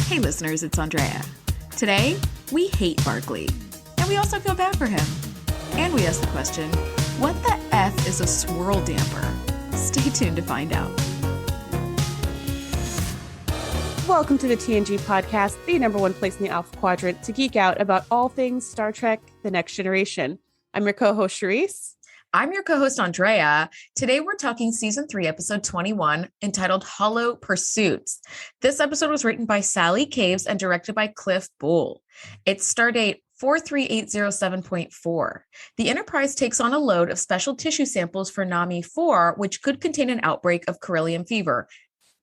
Hey listeners, it's Andrea. Today, we hate Barclay, and we also feel bad for him. And we ask the question, what the F is a swirl damper? Stay tuned to find out. Welcome to the TNG Podcast, the number one place in the Alpha Quadrant to geek out about all things Star Trek: The Next Generation. I'm your co-host, Shereese. I'm your co-host, Andrea. Today, we're talking Season 3, Episode 21, entitled Hollow Pursuits. This episode was written by Sally Caves and directed by Cliff Bull. It's stardate 43807.4. The Enterprise takes on a load of special tissue samples for Nami 4, which could contain an outbreak of Corellium fever.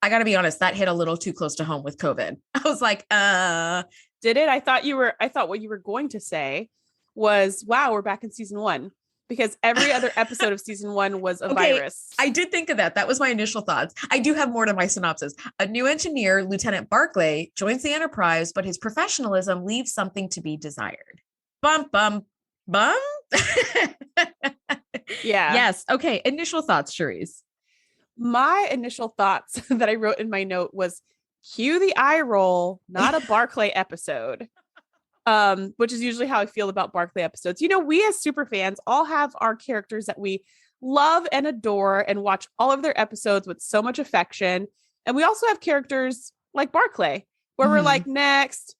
I got to be honest, that hit a little too close to home with COVID. I was like, Did it? I thought what you were going to say was, wow, we're back in Season 1. Because every other episode of Season 1 was a virus. I did think of that. That was my initial thoughts. I do have more to my synopsis. A new engineer, Lieutenant Barclay, joins the Enterprise, but his professionalism leaves something to be desired. Bum, bum, bum. Yeah. Yes. Okay. Initial thoughts, Shereese. My initial thoughts that I wrote in my note was, cue the eye roll, not a Barclay episode. Which is usually how I feel about Barclay episodes. You know, we as super fans all have our characters that we love and adore and watch all of their episodes with so much affection. And we also have characters like Barclay, where we're like, next,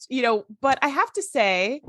you know, but I have to say,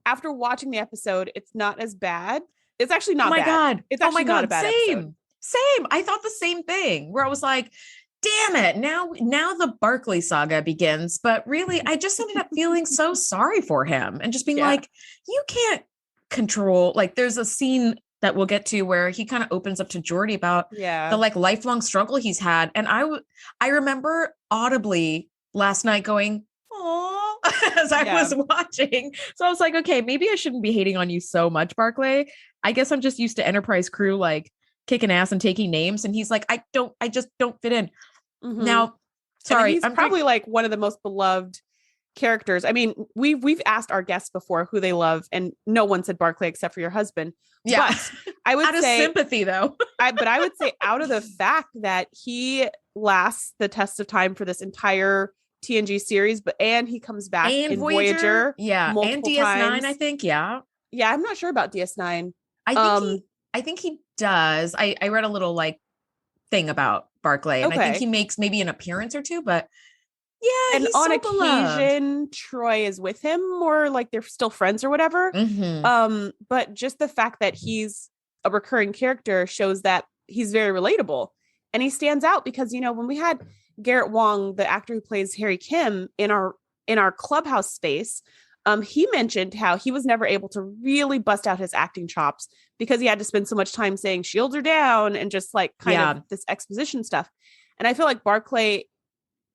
after watching the episode, it's not as bad. It's actually not bad. God. It's actually not a bad episode. Same. I thought the same thing, where I was like, damn it. Now the Barclay saga begins. But really, I just ended up feeling so sorry for him and just being like, you can't control. Like, there's a scene that we'll get to where he kind of opens up to Geordi about the like lifelong struggle he's had. And I remember audibly last night going, oh, as I was watching. So I was like, okay, maybe I shouldn't be hating on you so much, Barclay. I guess I'm just used to Enterprise crew like kicking ass and taking names. And he's like, I just don't fit in. Now, sorry, he's probably like one of the most beloved characters. I mean, we've asked our guests before who they love, and no one said Barclay except for your husband. Yeah, but I would out say of sympathy, though. I would say out of the fact that he lasts the test of time for this entire TNG series, and he comes back and in Voyager, and DS9, times. I think, yeah, I'm not sure about DS9. I think he does. I read a little like thing about Barclay, and I think he makes maybe an appearance or two, but and he's on so occasion beloved. Troy is with him, or like they're still friends or whatever. But just the fact that he's a recurring character shows that he's very relatable, and he stands out because, you know, when we had Garrett Wang, the actor who plays Harry Kim, in our clubhouse space, he mentioned how he was never able to really bust out his acting chops because he had to spend so much time saying shields are down and just like kind of this exposition stuff. And I feel like Barclay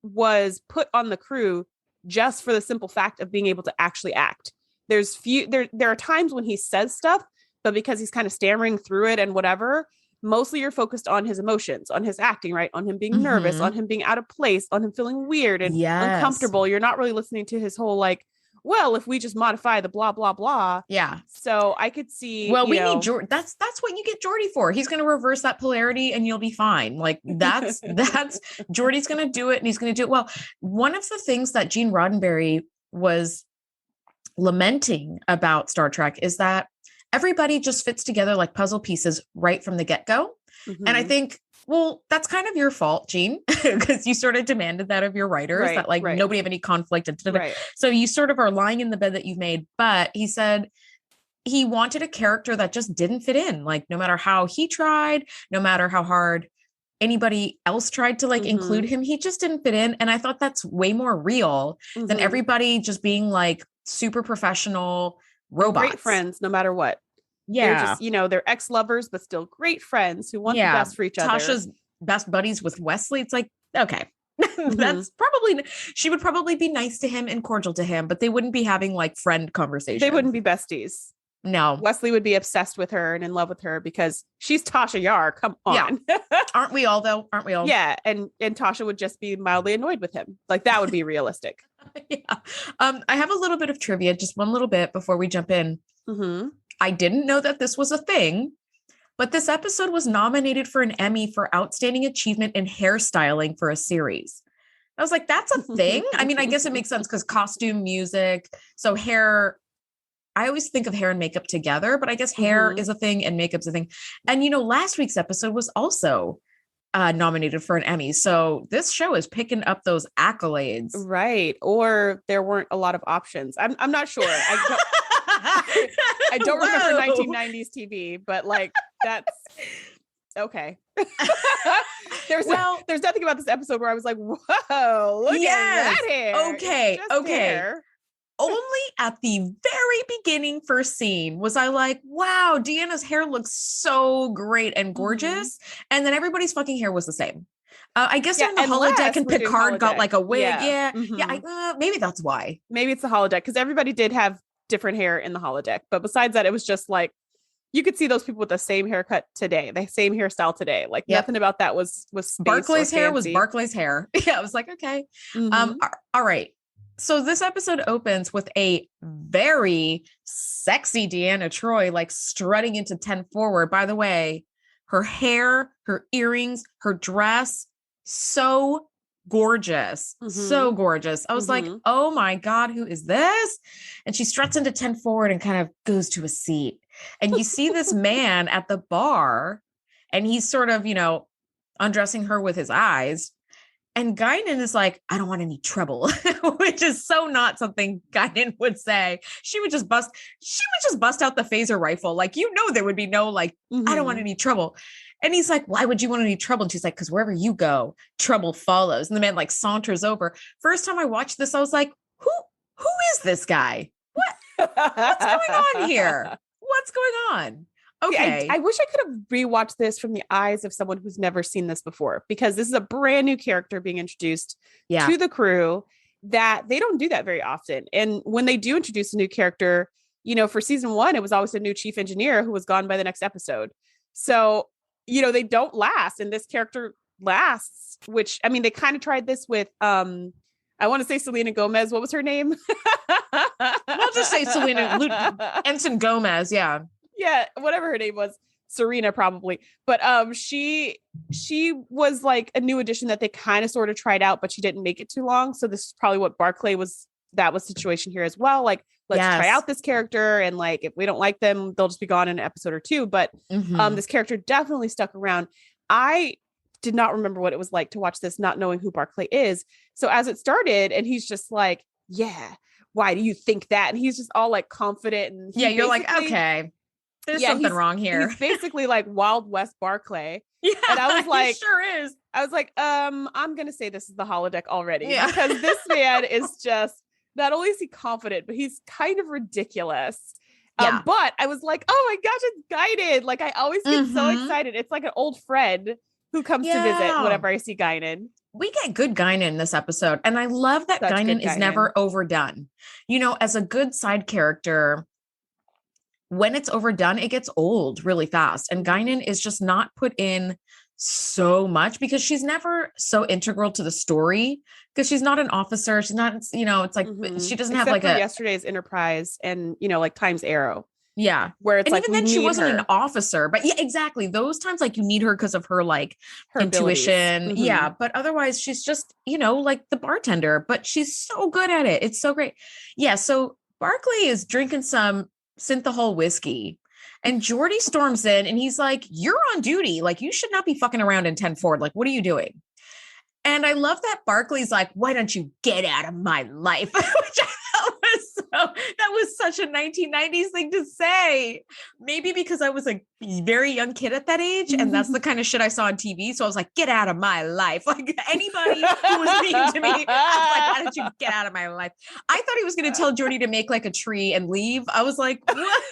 was put on the crew just for the simple fact of being able to actually act. There are times when he says stuff, but because he's kind of stammering through it and whatever, mostly you're focused on his emotions, on his acting, right? On him being nervous, on him being out of place, on him feeling weird and uncomfortable. You're not really listening to his whole like, well, if we just modify the blah, blah, blah. Yeah. So I could see. Well, we need Geordi. That's what you get Geordi for. He's going to reverse that polarity and you'll be fine. Like that's Geordi's going to do it, and he's going to do it well. One of the things that Gene Roddenberry was lamenting about Star Trek is that everybody just fits together like puzzle pieces right from the get-go. And I think, well, that's kind of your fault, Gene, because you sort of demanded that of your writers, that like nobody have any conflict. So you sort of are lying in the bed that you've made. But he said he wanted a character that just didn't fit in. Like no matter how he tried, no matter how hard anybody else tried to like include him, he just didn't fit in. And I thought that's way more real than everybody just being like super professional robots. Great friends, no matter what. Yeah. They're just, you know, they're ex-lovers, but still great friends who want the best for each other. Tasha's best buddies with Wesley. It's like, okay, that's probably, she would probably be nice to him and cordial to him, but they wouldn't be having like friend conversations. They wouldn't be besties. No. Wesley would be obsessed with her and in love with her because she's Tasha Yar. Come on. Yeah. Aren't we all though? Aren't we all? Yeah. And Tasha would just be mildly annoyed with him. Like that would be realistic. Yeah. I have a little bit of trivia, just one little bit before we jump in. I didn't know that this was a thing, but this episode was nominated for an Emmy for Outstanding Achievement in Hairstyling for a Series. I was like, that's a thing. I mean, I guess it makes sense because costume, music. So hair, I always think of hair and makeup together, but I guess hair is a thing and makeup's a thing. And, last week's episode was also nominated for an Emmy. So this show is picking up those accolades. Right. Or there weren't a lot of options. I'm not sure. I don't remember 1990s TV, but like that's okay. There's nothing about this episode where I was like, whoa, look at that hair. Okay. Hair. Only at the very beginning first scene was I like, wow, Deanna's hair looks so great and gorgeous. And then everybody's fucking hair was the same. I guess on the holodeck and Picard got like a wig. Yeah. Maybe that's why. Maybe it's the holodeck because everybody did have different hair in the holodeck. But besides that, it was just like, you could see those people with the same haircut today, the same hairstyle today. Like nothing about that was Barclay's hair was Barclay's hair. Yeah. I was like, okay. All right. So this episode opens with a very sexy Deanna Troi, like strutting into 10 forward. By the way, her hair, her earrings, her dress, so gorgeous. So gorgeous. I was like, oh my God, who is this? And she struts into 10 forward and kind of goes to a seat. And you see this man at the bar and he's sort of, undressing her with his eyes. And Guinan is like, I don't want any trouble, which is so not something Guinan would say. She would just bust out the phaser rifle. Like, there would be no like, I don't want any trouble. And he's like, why would you want any trouble? And she's like, because wherever you go, trouble follows. And the man like saunters over. First time I watched this, I was like, who is this guy? What's going on here? What's going on? Okay. I wish I could have rewatched this from the eyes of someone who's never seen this before, because this is a brand new character being introduced to the crew that they don't do that very often. And when they do introduce a new character, for season 1, it was always a new chief engineer who was gone by the next episode. So, they don't last, and this character lasts, which, I mean, they kind of tried this with, I want to say Selena Gomez. What was her name? We'll just say Ensign Gomez. Yeah. Yeah, whatever her name was, Serena probably. But she was like a new addition that they kind of sort of tried out, but she didn't make it too long. So this is probably what Barclay was. That was situation here as well. Like, let's try out this character, and like if we don't like them, they'll just be gone in an episode or two. But this character definitely stuck around. I did not remember what it was like to watch this, not knowing who Barclay is. So as it started, and he's just like, "Yeah, why do you think that?" And he's just all like confident, and you're like, okay. There's something wrong here. He's basically like Wild West Barclay. Yeah, and I was like, he sure is. I was like, I'm going to say this is the holodeck already, because this man is just, not only is he confident, but he's kind of ridiculous. But I was like, oh my gosh, it's Guinan. Like, I always get so excited. It's like an old friend who comes to visit whenever I see Guinan. We get good Guinan in this episode. And I love that Guinan is never overdone. As a good side character, when it's overdone, it gets old really fast. And Guinan is just not put in so much because she's never so integral to the story, because she's not an officer. She's not, it's like, she doesn't have like yesterday's Enterprise and, like Time's Arrow. Yeah. Where it's and even then she wasn't an officer, but yeah, exactly. Those times, like, you need her because of her, like, her intuition. Yeah. But otherwise she's just, like the bartender, but she's so good at it. It's so great. Yeah. So Barclay is drinking some synthahol whiskey, and Geordi storms in and he's like, you're on duty. Like, you should not be fucking around in 10 forward. Like, what are you doing? And I love that Barclay's like, why don't you get out of my life? Which that was such a 1990s thing to say. Maybe because I was a very young kid at that age, and that's the kind of shit I saw on TV. So I was like, get out of my life. Like, anybody who was mean to me, I was like, why don't you get out of my life? I thought he was going to tell Geordi to make like a tree and leave. I was like, what?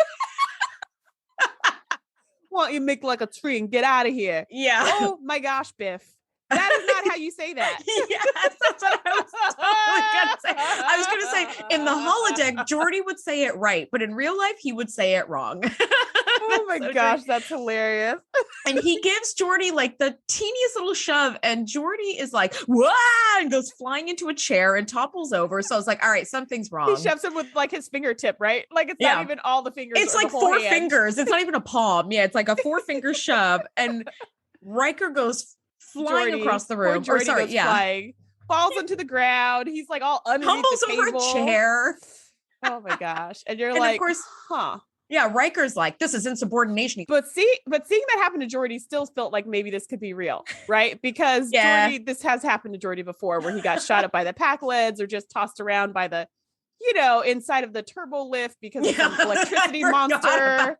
Why don't you make like a tree and get out of here? Yeah. Oh my gosh, Biff. That is not how you say that. Yes, that's what I was totally going to say. I was going to say, in the holodeck, Geordi would say it right, but in real life, he would say it wrong. Oh my gosh, that's hilarious. And he gives Geordi like the teeniest little shove, and Geordi is like, "Whoa!" and goes flying into a chair and topples over. So I was like, all right, something's wrong. He shoves him with like his fingertip, right? Like, it's not even all the fingers. It's like 4 fingers. It's not even a palm. Yeah, it's like a 4-finger shove. And Riker goes flying across the room. Flying. falls into the ground. He's like all underneath Humbles the table. over a chair. Oh my gosh. And you're And like, of course, huh. Yeah, Riker's like, this is insubordination. But seeing that happen to Geordi still felt like maybe this could be real, right? Because Geordi, this has happened to Geordi before, where he got shot up by the Pac-Leds or just tossed around by the, inside of the turbo lift because of some electricity monster.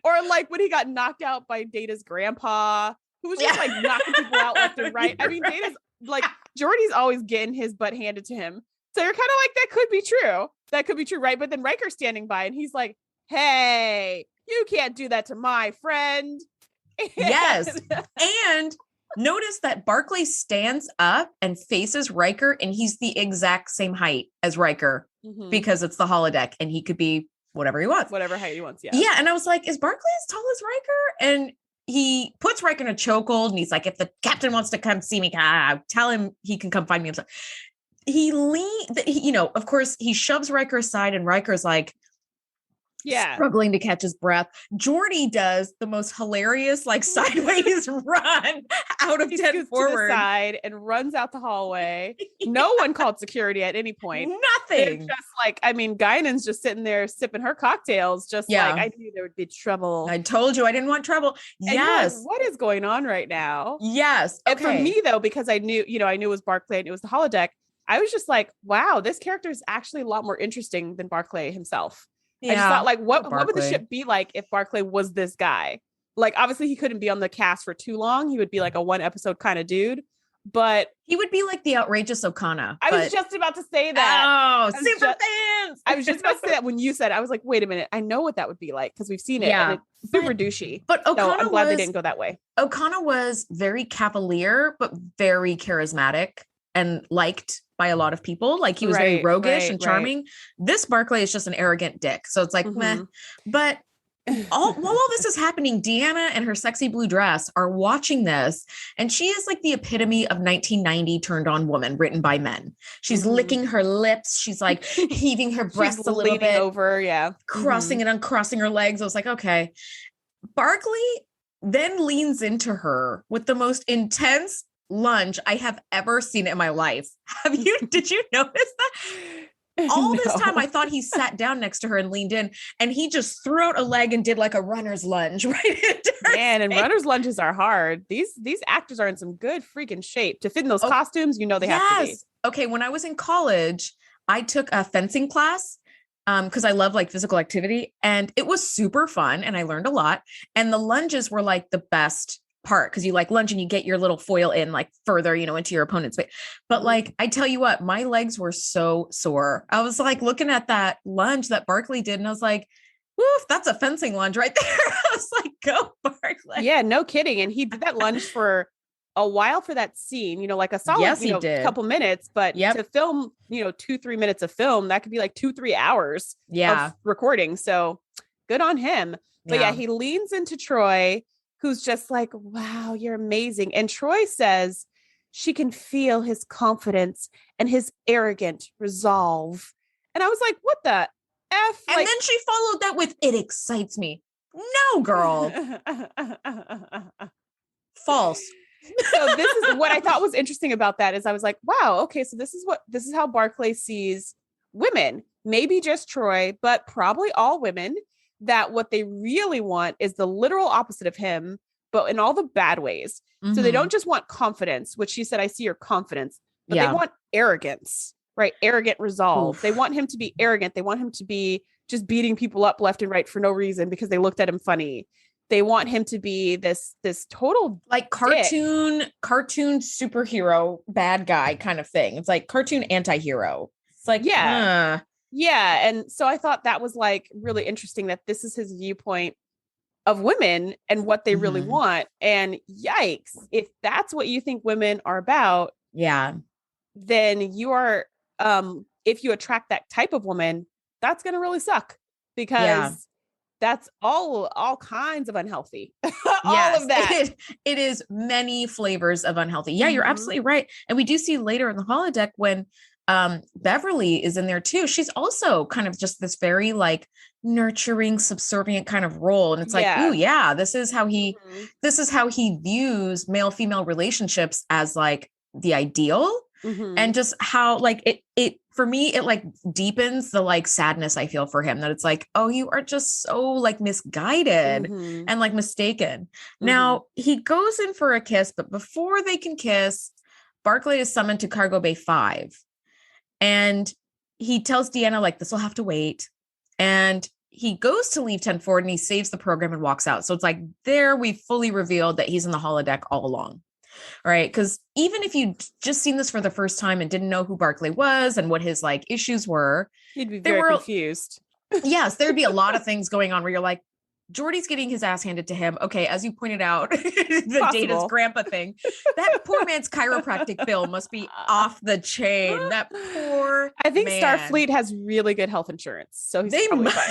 Or like when he got knocked out by Data's grandpa, who was just like knocking people out left and right. I mean, Data's like, Geordi's always getting his butt handed to him. So you're kind of like, that could be true. That could be true, right? But then Riker's standing by and he's like, hey, you can't do that to my friend. Yes. And notice that Barclay stands up and faces Riker, and he's the exact same height as Riker because it's the holodeck and he could be whatever he wants. Whatever height he wants, yeah. Yeah. And I was like, is Barclay as tall as Riker? And he puts Riker in a chokehold and he's like, if the captain wants to come see me, tell him he can come find me himself. Of course, he shoves Riker aside and Riker's like, struggling to catch his breath. Geordi does the most hilarious, like sideways run out of 10 forward, to the side and runs out the hallway. No one called security at any point. Nothing. They're just like, I mean, Guinan's just sitting there sipping her cocktails, just like, I knew there would be trouble. I told you I didn't want trouble. And yes. Like, what is going on right now? Yes. Okay. And for me though, because I knew it was Barclay and it was the holodeck, I was just like, wow, this character is actually a lot more interesting than Barclay himself. Yeah, I just thought, like, what would the ship be like if Barclay was this guy? Like, obviously, he couldn't be on the cast for too long. He would be like a one episode kind of dude, but he would be like the outrageous Okana. I was just about to say that. Oh, super fans! I was just about to say that when you said it. I was like, wait a minute, I know what that would be like because we've seen it. Yeah, and it's super douchey. But Okana, so I'm glad they didn't go that way. Okana was very cavalier, but very charismatic and liked by a lot of people. Like he was very roguish and charming. This Barclay is just an arrogant dick. So it's like, meh. But while all this is happening, Deanna and her sexy blue dress are watching this. And she is like the epitome of 1990 turned on woman written by men. She's licking her lips. She's like heaving her breasts a little bit over. Crossing and uncrossing her legs. I was like, okay. Barclay then leans into her with the most intense lunge I have ever seen in my life. Did you notice that? All this time I thought he sat down next to her and leaned in, and he just threw out a leg and did like a runner's lunge right into her face. And runner's lunges are hard. These actors are in some good freaking shape to fit in those costumes. They have to be. Okay, when I was in college, I took a fencing class because I love like physical activity, and it was super fun and I learned a lot, and the lunges were like the best part because you like lunge and you get your little foil in like further, into your opponent's face. But like, I tell you what, my legs were so sore. I was like looking at that lunge that Barclay did and I was like, woof, that's a fencing lunge right there. I was like, go Barclay. Yeah, no kidding. And he did that lunge for a while for that scene, like a solid, couple minutes, but to film, 2-3 minutes of film, that could be like 2-3 hours of recording. So good on him. But he leans into Troy, who's just like, wow, you're amazing. And Troy says she can feel his confidence and his arrogant resolve. And I was like, what the F? And then she followed that with, it excites me. No, girl. False. So this is what I thought was interesting about that is I was like, wow, okay, so this is how Barclay sees women. Maybe just Troy, but probably all women. That what they really want is the literal opposite of him, but in all the bad ways. So they don't just want confidence, which she said, I see your confidence, but they want arrogance, right? Arrogant resolve. Oof. They want him to be arrogant. They want him to be just beating people up left and right for no reason because they looked at him funny. They want him to be this total like cartoon superhero bad guy kind of thing. It's like cartoon anti-hero. It's like, yeah. And so I thought that was like really interesting that this is his viewpoint of women and what they really want. And yikes, if that's what you think women are about, then you are, if you attract that type of woman, that's going to really suck because that's all kinds of unhealthy. All of that. It is many flavors of unhealthy. Yeah, you're absolutely right. And we do see later in the holodeck when Beverly is in there too. She's also kind of just this very like nurturing, subservient kind of role. And it's like, oh yeah, this is how he views male-female relationships as like the ideal. and just how like it for me, it like deepens the like sadness I feel for him, that it's like, oh, you are just so like misguided and like mistaken. Now he goes in for a kiss, but before they can kiss, Barclay is summoned to Cargo Bay 5. And he tells Deanna, like, this will have to wait. And he goes to leave 10-4 and he saves the program and walks out. So it's like there we fully revealed that he's in the holodeck all along. All right. Because even if you just seen this for the first time and didn't know who Barclay was and what his like issues were, you'd be very confused. Yes, there'd be a lot of things going on where you're like, Geordi's getting his ass handed to him. Okay, as you pointed out, the Data's grandpa thing. That poor man's chiropractic bill must be off the chain. That poor I think man. Starfleet has really good health insurance. So he's probably fine.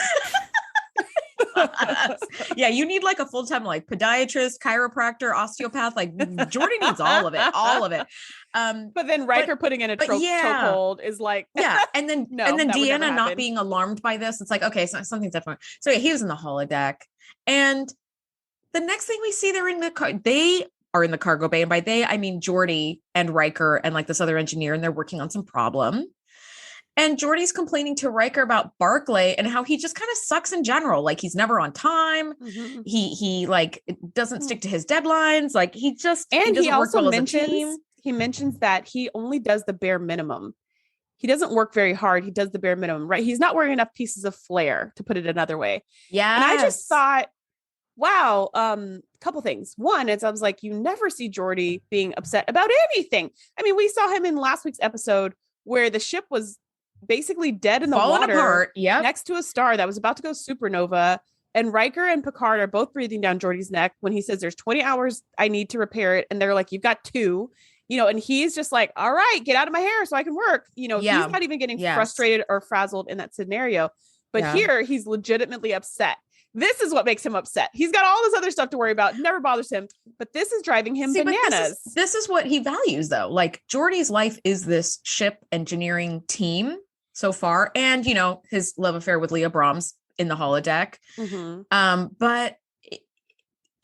Yeah, you need like a full-time like podiatrist, chiropractor, osteopath. Like Geordi needs all of it. But then Riker putting in a chokehold is like, and then Deanna not being alarmed by this. It's like, okay, so something's different. So yeah, he was in the holodeck, and the next thing we see, they are in the cargo bay, and by they I mean Geordi and Riker and like this other engineer, and they're working on some problem. And Geordi's complaining to Riker about Barclay and how he just kind of sucks in general. Like he's never on time. He like doesn't stick to his deadlines. Like he also mentions that he only does the bare minimum. He doesn't work very hard. He does the bare minimum, right? He's not wearing enough pieces of flair, to put it another way. Yeah. And I just thought, wow, couple things. One is I was like, you never see Geordi being upset about anything. I mean, we saw him in last week's episode where the ship was basically dead in the water next to a star that was about to go supernova. And Riker and Picard are both breathing down Geordi's neck when he says there's 20 hours I need to repair it. And they're like, you've got 2, and he's just like, all right, get out of my hair so I can work. He's not even getting frustrated or frazzled in that scenario. But here he's legitimately upset. This is what makes him upset. He's got all this other stuff to worry about. Never bothers him. But this is driving him bananas. This is what he values, though. Like Geordi's life is this ship engineering team so far. And, his love affair with Leah Brahms in the holodeck. But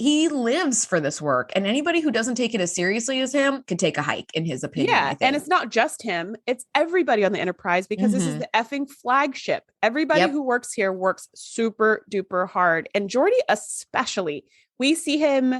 he lives for this work. And anybody who doesn't take it as seriously as him could take a hike, in his opinion. Yeah. And it's not just him. It's everybody on the Enterprise, because this is the effing flagship. Everybody who works here works super duper hard. And Geordi especially. We see him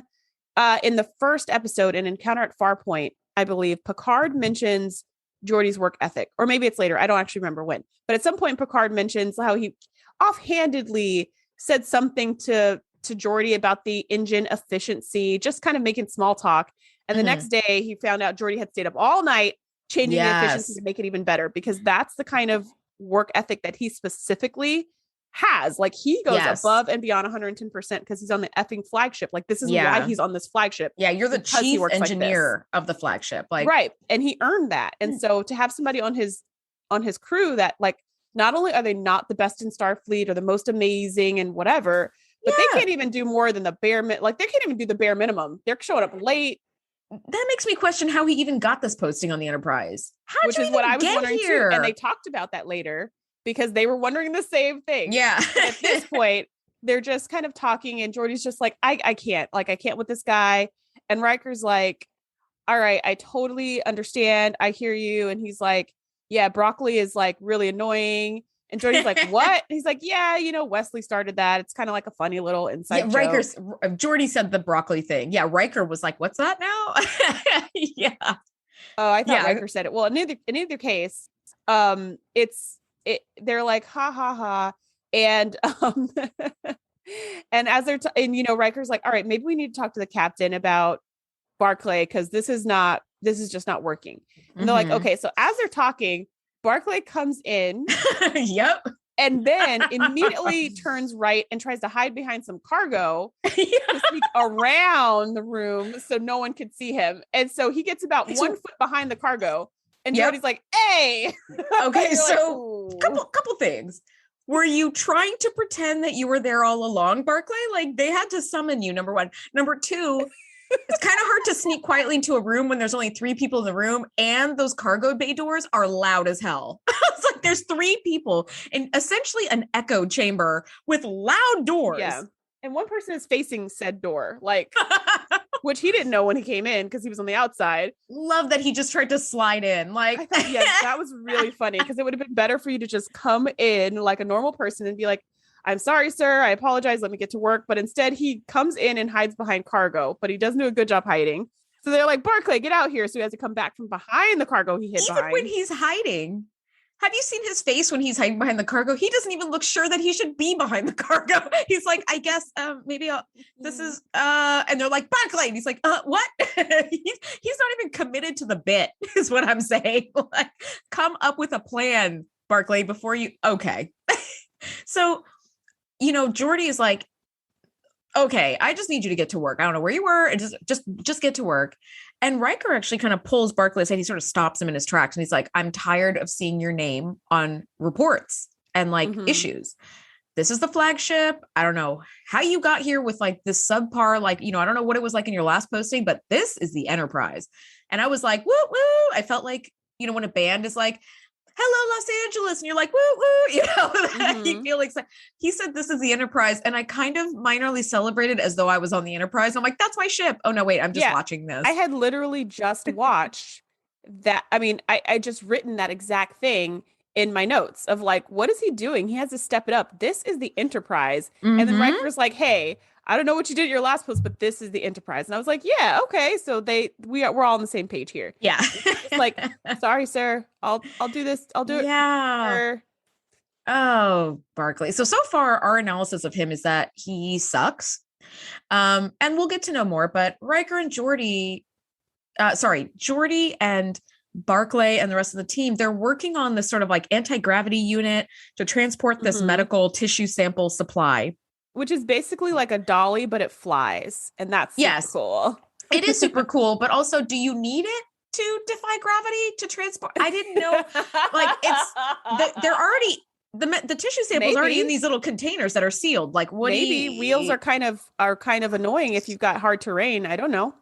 in the first episode in Encounter at Farpoint, I believe. Picard mentions Geordi's work ethic, or maybe it's later. I don't actually remember when. But at some point, Picard mentions how he offhandedly said something to Geordi about the engine efficiency, just kind of making small talk. And the next day he found out Geordi had stayed up all night changing the efficiency to make it even better, because that's the kind of work ethic that he specifically has. Like he goes above and beyond 110% because he's on the effing flagship. Like this is why he's on this flagship. Yeah, you're the chief engineer of the flagship. Like right. And he earned that. And so to have somebody on his crew that like, not only are they not the best in Starfleet or the most amazing and whatever, but they can't even do more than the bare like they can't even do the bare minimum. They're showing up late. That makes me question how he even got this posting on the Enterprise. Which is what I was wondering too. And they talked about that later because they were wondering the same thing. Yeah. At this point, they're just kind of talking and Geordi's just like, I can't with this guy. And Riker's like, all right, I totally understand. I hear you. And he's like, yeah, Barclay is like really annoying. And Geordi's like, what? He's like, yeah, Wesley started that. It's kind of like a funny little inside joke. Geordi said the Barclay thing. Yeah, Riker was like, what's that now? Yeah. Oh, I thought Riker said it. Well, in either case, they're like, ha ha ha. And and as they're Riker's like, all right, maybe we need to talk to the captain about Barclay because this is just not working. And they're like, okay, so as they're talking, Barclay comes in. Yep. And then immediately turns right and tries to hide behind some cargo to sneak around the room so no one could see him. And so he gets about 1 foot behind the cargo. And Geordi's like, hey. Okay, so couple things. Were you trying to pretend that you were there all along, Barclay? Like they had to summon you, number one. Number two, it's kind of hard to sneak quietly into a room when there's only 3 people in the room and those cargo bay doors are loud as hell. It's like there's 3 people in essentially an echo chamber with loud doors. Yeah. And one person is facing said door. Like which he didn't know when he came in because he was on the outside. Love that he just tried to slide in. Like, I thought, yes, that was really funny because it would have been better for you to just come in like a normal person and be like, I'm sorry, sir. I apologize. Let me get to work. But instead, he comes in and hides behind cargo, but he doesn't do a good job hiding. So they're like, Barclay, get out here. So he has to come back from behind the cargo he hid even behind. when he's hiding. Have you seen his face when he's hiding behind the cargo? He doesn't even look sure that he should be behind the cargo. He's like, I guess maybe this is and they're like, Barclay. And he's like, what? he's not even committed to the bit, is what I'm saying. Like, come up with a plan, Barclay, before you okay. So, Geordi is like, okay, I just need you to get to work. I don't know where you were, and just get to work. And Riker actually kind of pulls Barclay aside. He sort of stops him in his tracks, and he's like, I'm tired of seeing your name on reports and like issues. This is the flagship. I don't know how you got here with like this subpar, like, I don't know what it was like in your last posting, but this is the Enterprise. And I was like, woo, woo. I felt like, when a band is like, hello, Los Angeles. And you're like, woo, woo, you feel like he said, this is the Enterprise. And I kind of minorly celebrated as though I was on the Enterprise. I'm like, that's my ship. Oh no, wait, I'm just watching this. I had literally just watched that. I mean, I just written that exact thing in my notes of like, what is he doing? He has to step it up. This is the Enterprise. And then Riker's like, hey, I don't know what you did at your last post, but this is the Enterprise. And I was like, yeah, okay. So we're all on the same page here. Yeah. It's like, sorry, sir. I'll do this. I'll do it. Yeah. Oh, Barclay. So far our analysis of him is that he sucks. And we'll get to know more, but Riker and Geordi and Barclay and the rest of the team, they're working on this sort of like anti-gravity unit to transport this medical tissue sample supply. Which is basically like a dolly, but it flies. And that's super cool. It is super cool. But also, do you need it to defy gravity to transport? I didn't know. Like, they're already, the tissue samples are already in these little containers that are sealed. Like, wheels are kind of annoying if you've got hard terrain. I don't know.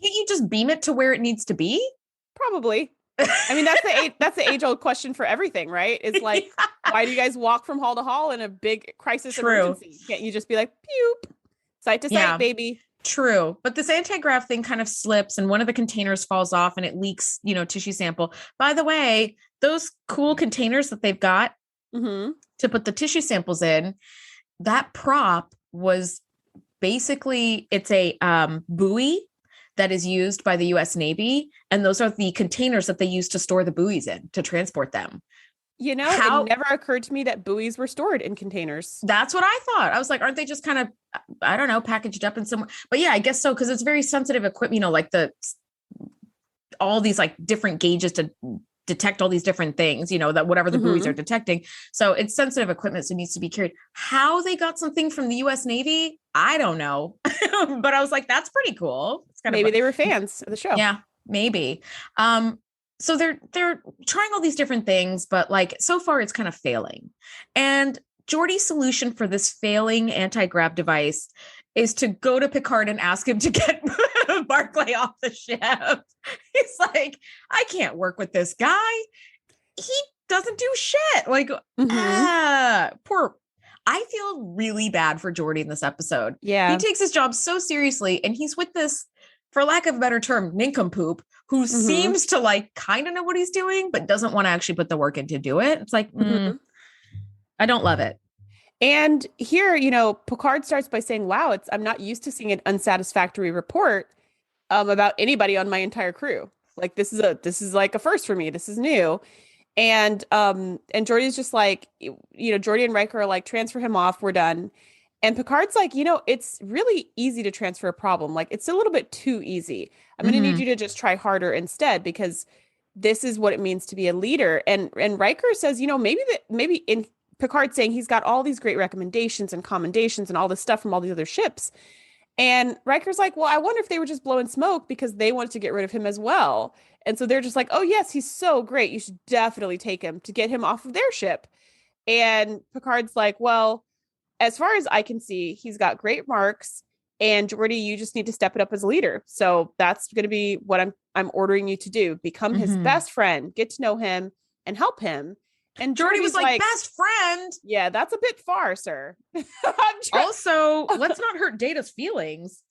Can't you just beam it to where it needs to be? Probably. I mean, that's the age-old question for everything, right? It's like, why do you guys walk from hall to hall in a big crisis emergency? Can't you just be like, pew, site to site, baby? True. But this anti-grav thing kind of slips and one of the containers falls off and it leaks, tissue sample. By the way, those cool containers that they've got to put the tissue samples in, that prop was basically, it's a buoy that is used by the US Navy. And those are the containers that they use to store the buoys in, to transport them. It never occurred to me that buoys were stored in containers. That's what I thought. I was like, aren't they just kind of, I don't know, packaged up in somewhere? But yeah, I guess so. Cause it's very sensitive equipment, like all these like different gauges to detect all these different things, that whatever the buoys are detecting. So it's sensitive equipment. So it needs to be carried. How they got something from the US Navy, I don't know. But I was like, that's pretty cool. It's maybe they were fans of the show. Yeah, maybe. So they're trying all these different things, but like so far it's kind of failing. And Geordi's solution for this failing anti-grav device is to go to Picard and ask him to get Barclay off the ship. He's like, I can't work with this guy. He doesn't do shit. Like, poor. I feel really bad for Geordi in this episode. Yeah. He takes his job so seriously and he's with this, for lack of a better term, nincompoop who seems to like kind of know what he's doing, but doesn't want to actually put the work in to do it. It's like, I don't love it. And here, Picard starts by saying, wow, I'm not used to seeing an unsatisfactory report about anybody on my entire crew. Like, this is like a first for me. This is new. And Geordi's just like, Geordi and Riker are like, transfer him off. We're done. And Picard's like, it's really easy to transfer a problem. Like, it's a little bit too easy. I'm going to need you to just try harder instead, because this is what it means to be a leader. And Riker says, maybe in Picard saying he's got all these great recommendations and commendations and all this stuff from all the other ships. And Riker's like, well, I wonder if they were just blowing smoke because they wanted to get rid of him as well. And so they're just like, oh, yes, he's so great. You should definitely take him to get him off of their ship. And Picard's like, well, as far as I can see, he's got great marks. And Geordi, you just need to step it up as a leader. So that's going to be what I'm ordering you to do. Become his best friend, get to know him and help him. And Jordy was like, best friend. Yeah, that's a bit far, sir. Also, let's not hurt Data's feelings.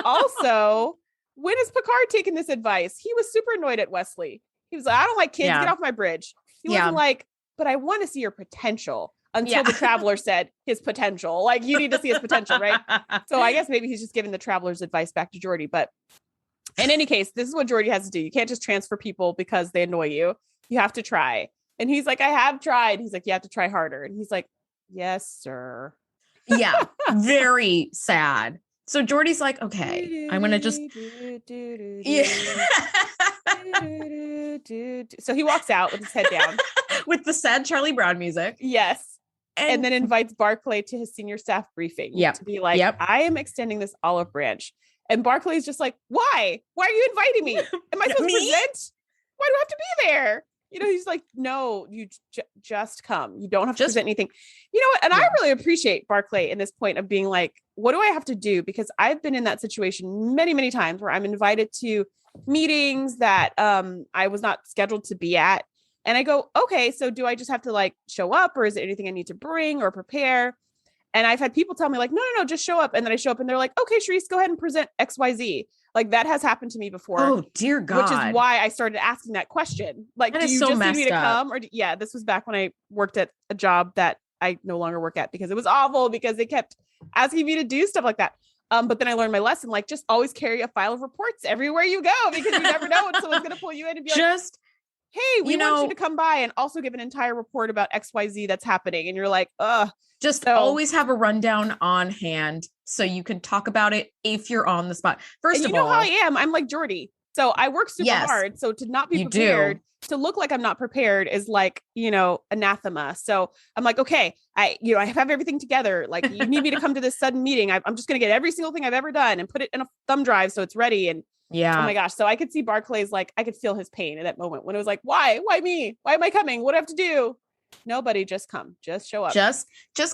Also, when is Picard taking this advice? He was super annoyed at Wesley. He was like, I don't like kids. Get off my bridge. He wasn't like, but I want to see your potential, until the Traveler said his potential. Like, you need to see his potential, right? So I guess maybe he's just giving the Traveler's advice back to Geordi. But in any case, this is what Geordi has to do. You can't just transfer people because they annoy you. You have to try. And he's like, I have tried. He's like, you have to try harder. And he's like, yes, sir. Yeah, very sad. So Geordi's like, okay, I'm going to just. So he walks out with his head down. With the sad Charlie Brown music. Yes. And then invites Barclay to his senior staff briefing to be like, I am extending this olive branch. And Barclay's just like, why? Why are you inviting me? Am I supposed to present? Why do I have to be there? You know, he's like, no, you just come. You don't have to present anything. You know what? And I really appreciate Barclay in this point of being like, what do I have to do? Because I've been in that situation many, many times where I'm invited to meetings that I was not scheduled to be at. And I go, okay, so do I just have to like show up, or is there anything I need to bring or prepare? And I've had people tell me like, no, just show up. And then I show up and they're like, okay, Shereese, go ahead and present XYZ. Like, that has happened to me before. Oh, dear God. Which is why I started asking that question. Like, do you just need me to come? Or this was back when I worked at a job that I no longer work at, because it was awful, because they kept asking me to do stuff like that. But then I learned my lesson, like, just always carry a file of reports everywhere you go, because you never know when someone's going to pull you in and be like, hey, we want you to come by and also give an entire report about XYZ that's happening. And you're like, ugh. Just always have a rundown on hand so you can talk about it if you're on the spot. First of all, you know how I am. I'm like Geordi. So I work super hard. So to not be prepared, to look like I'm not prepared is like, you know, anathema. So I'm like, okay, I have everything together. Like, you need me to come to this sudden meeting. I'm just going to get every single thing I've ever done and put it in a thumb drive so it's ready. And oh my gosh. So I could see Barclay's like, I could feel his pain at that moment when it was like, why me? Why am I coming? What do I have to do? Nobody, just come, just show up. Just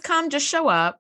come, just show up.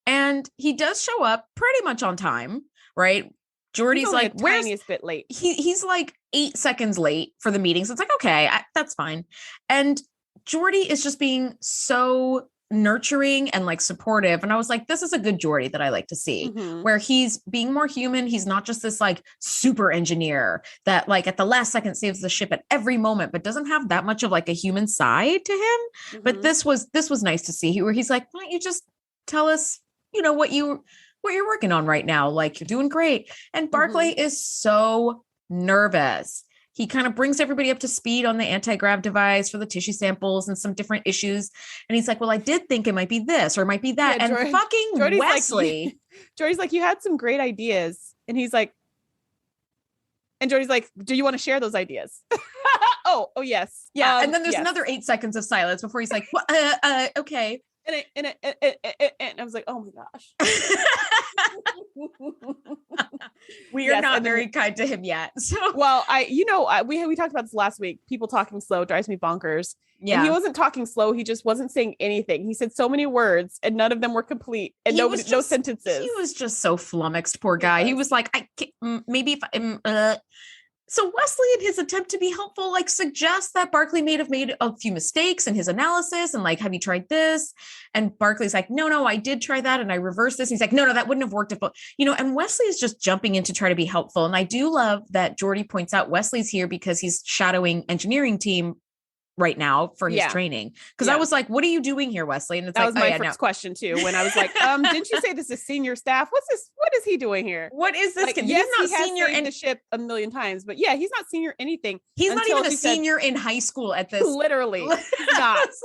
And he does show up pretty much on time, right? Geordi's like, where's tiniest bit late? He's like 8 seconds late for the meeting. So it's like, okay, that's fine. And Geordi is just being so nurturing and like supportive. And I was like, this is a good Geordi that I like to see, where he's being more human. He's not just this like super engineer that like at the last second saves the ship at every moment, but doesn't have that much of like a human side to him. But this was nice to see, where he's like, why don't you just tell us, you know, what you're working on right now? Like, you're doing great. And Barclay is so nervous. He kind of brings everybody up to speed on the anti-grav device for the tissue samples and some different issues. And he's like, well, I did think it might be this or it might be that. Yeah, and fucking Geordi's Wesley. Like, Geordi's like, you had some great ideas. And he's like, and Geordi's like, do you want to share those ideas? oh, yes. Yeah. And then there's another 8 seconds of silence before he's like, well, okay. And I was like, oh my gosh. We are not very kind to him yet. So, well, we talked about this last week. People talking slow drives me bonkers. Yeah. And he wasn't talking slow. He just wasn't saying anything. He said so many words and none of them were complete, and no sentences. He was just so flummoxed, poor guy. He was like, maybe if So Wesley, in his attempt to be helpful, like suggests that Barclay may have made a few mistakes in his analysis and like, have you tried this? And Barclay's like, no, I did try that. And I reversed this. And he's like, no, that wouldn't have worked. And Wesley is just jumping in to try to be helpful. And I do love that Geordi points out Wesley's here because he's shadowing engineering team right now for his training. Because I was like, what are you doing here, Wesley? And it's that was my first question too. When I was like, didn't you say this is senior staff? What's this? What is he doing here? What is this? Like, yes, he's not senior in the ship a million times, but he's not senior anything. He's not even a senior in high school at this. Literally,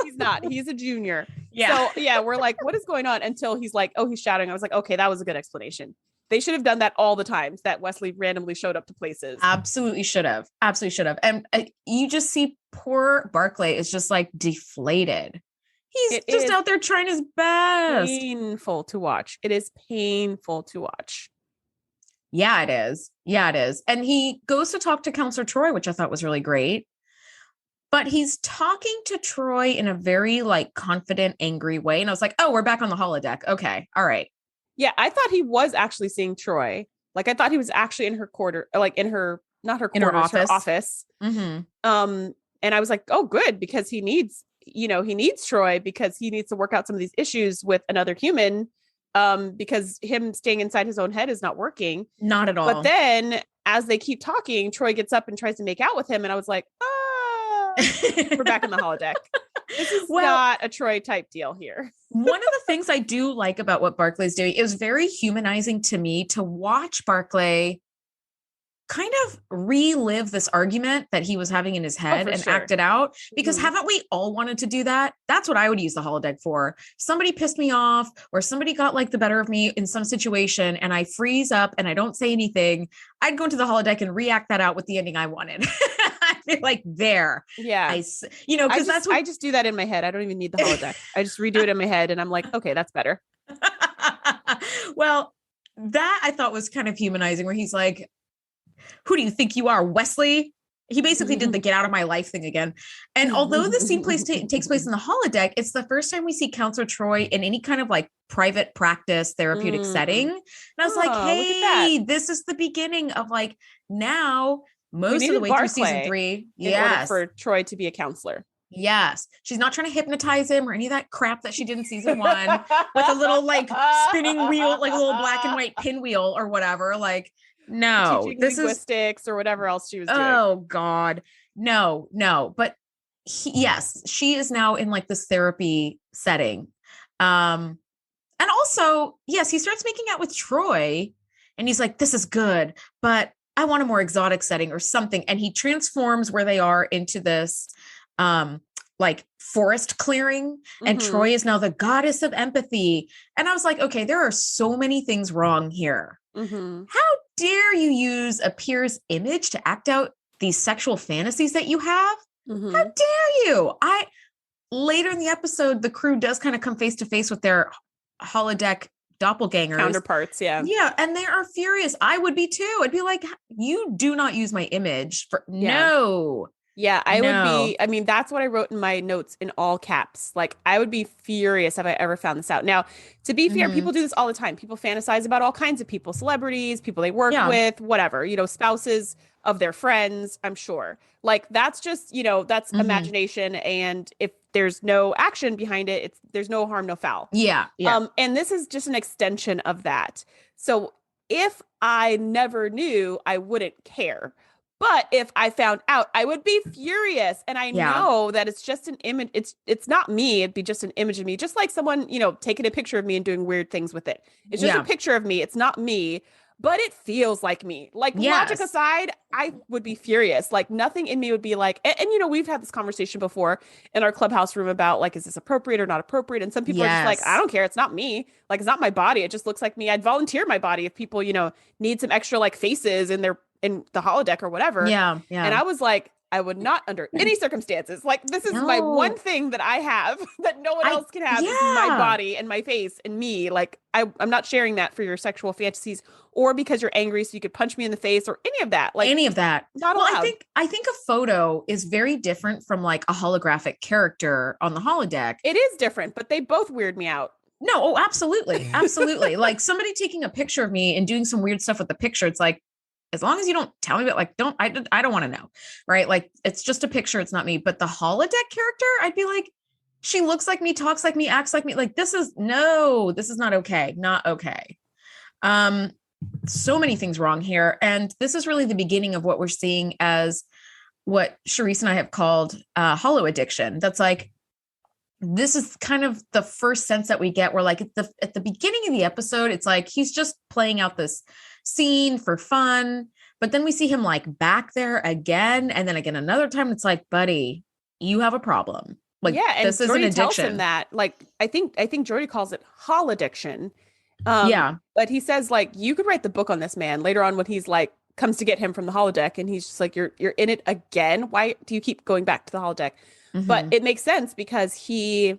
he's not. He's a junior. Yeah. So we're like, what is going on? Until he's like, oh, he's shadowing. I was like, okay, that was a good explanation. They should have done that all the times that Wesley randomly showed up to places. Absolutely should have. And you just see poor Barclay is just like deflated. He's just out there trying his best. Painful to watch. It is painful to watch. Yeah, it is. And he goes to talk to Counselor Troy, which I thought was really great. But he's talking to Troy in a very like confident, angry way. And I was like, oh, we're back on the holodeck. Okay. All right. Yeah, I thought he was actually seeing Troy. Like, I thought he was actually in her quarter, like in her, not her quarters, her office. Mm-hmm. And I was like, oh, good, because he needs you know, he needs Troy because he needs to work out some of these issues with another human, because him staying inside his own head is not working. Not at all. But then as they keep talking, Troy gets up and tries to make out with him. And I was like, we're back in the holodeck. This is not a Troy type deal here. One of the things I do like about what Barclay's doing is very humanizing to me to watch Barclay kind of relive this argument that he was having in his head and act it out, because haven't we all wanted to do that? That's what I would use the holodeck for. Somebody pissed me off or somebody got like the better of me in some situation and I freeze up and I don't say anything. I'd go into the holodeck and react that out with the ending I wanted. I'd be like, there. Yeah. Because that's what I just do that in my head. I don't even need the holodeck. I just redo it in my head and I'm like, okay, that's better. Well, that I thought was kind of humanizing, where he's like, who do you think you are, Wesley? He basically did the get out of my life thing again. And although the scene takes place in the holodeck, it's the first time we see Counselor Troy in any kind of like private practice therapeutic setting. And I was like, hey, this is the beginning of like now most of the way through season 3. In order for Troy to be a counselor. Yes. She's not trying to hypnotize him or any of that crap that she did in season 1 with a little like spinning wheel, like a little black and white pinwheel or whatever. Like, no, this linguistics or whatever else she was doing. Oh God, no. But yes, she is now in like this therapy setting. And also, yes, he starts making out with Troy and he's like, this is good, but I want a more exotic setting or something. And he transforms where they are into this, like forest clearing. And Troy is now the goddess of empathy. And I was like, okay, there are so many things wrong here. How dare you use a peer's image to act out these sexual fantasies that you have? How dare you? Later in the episode, the crew does kind of come face to face with their holodeck doppelgangers. Counterparts, yeah. Yeah, and they are furious. I would be too. I'd be like, you do not use my image for no. Yeah, I would be. I mean, that's what I wrote in my notes in all caps. Like, I would be furious if I ever found this out. Now, to be fair, people do this all the time. People fantasize about all kinds of people, celebrities, people they work with, whatever, you know, spouses of their friends, I'm sure. Like, that's just, you know, that's imagination. And if there's no action behind it, there's no harm, no foul. Yeah. And this is just an extension of that. So if I never knew, I wouldn't care. But if I found out, I would be furious. And I know that it's just an image. It's not me. It'd be just an image of me. Just like someone, you know, taking a picture of me and doing weird things with it. It's just a picture of me. It's not me, but it feels like me. Like logic aside, I would be furious. Like nothing in me would be like, and you know, we've had this conversation before in our clubhouse room about like, is this appropriate or not appropriate? And some people are just like, I don't care. It's not me. Like, it's not my body. It just looks like me. I'd volunteer my body if people, you know, need some extra like faces in the holodeck or whatever. Yeah. And I was like, I would not under any circumstances. Like, this is my one thing that I have that no one else can have is my body and my face and me. Like, I'm not sharing that for your sexual fantasies or because you're angry so you could punch me in the face or any of that. Like any of that. Not allowed. I think a photo is very different from like a holographic character on the holodeck. It is different, but they both weird me out. No, oh, absolutely. Absolutely. Like somebody taking a picture of me and doing some weird stuff with the picture. It's like, as long as you don't tell me about like, I don't want to know. Right. Like it's just a picture. It's not me, but the holodeck character, I'd be like, she looks like me, talks like me, acts like me. Like, this is not okay. Not okay. So many things wrong here. And this is really the beginning of what we're seeing as what Shereese and I have called holo addiction. That's like, this is kind of the first sense that we get where like at the beginning of the episode, it's like, he's just playing out this scene for fun, but then we see him like back there again. And then again, another time it's like, buddy, you have a problem. Like, and this is an addiction. Tells him that, like, I think Jordy calls it hol addiction. But he says like, you could write the book on this man later on when he's like, comes to get him from the holodeck. And he's just like, you're in it again. Why do you keep going back to the holodeck? But it makes sense because he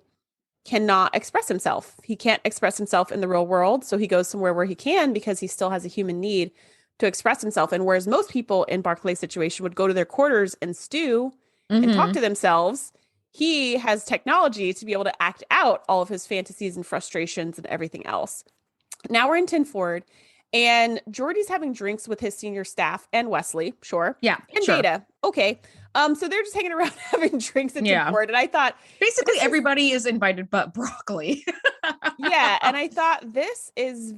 cannot express himself. He can't express himself in the real world. So he goes somewhere where he can because he still has a human need to express himself. And whereas most people in Barclay's situation would go to their quarters and stew and talk to themselves, he has technology to be able to act out all of his fantasies and frustrations and everything else. Now we're in Tinford And Geordi's having drinks with his senior staff and Wesley, sure. Yeah. And sure. Data. Okay. So they're just hanging around having drinks at board. And I thought basically everybody is invited but Barclay. Yeah. And I thought this is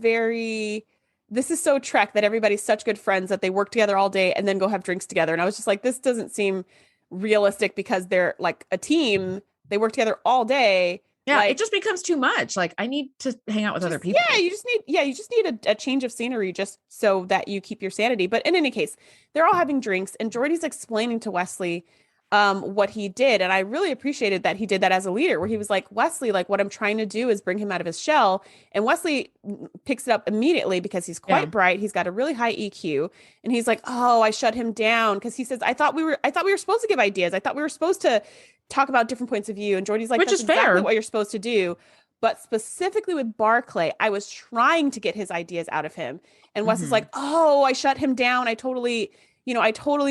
so Trek that everybody's such good friends that they work together all day and then go have drinks together. And I was just like, this doesn't seem realistic because they're like a team. They work together all day. Yeah, like, it just becomes too much. Like, I need to hang out with other people. Yeah, you just need a change of scenery just so that you keep your sanity. But in any case, they're all having drinks and Geordi's explaining to Wesley what he did. And I really appreciated that he did that as a leader, where he was like, Wesley, like what I'm trying to do is bring him out of his shell. And Wesley picks it up immediately because he's quite bright. He's got a really high EQ. And he's like, oh, I shut him down. Because he says, I thought we were supposed to give ideas. I thought we were supposed to talk about different points of view. And Geordi's like, which that's is exactly fair. What you're supposed to do. But specifically with Barclay, I was trying to get his ideas out of him. And Wes is like, oh, I shut him down. I totally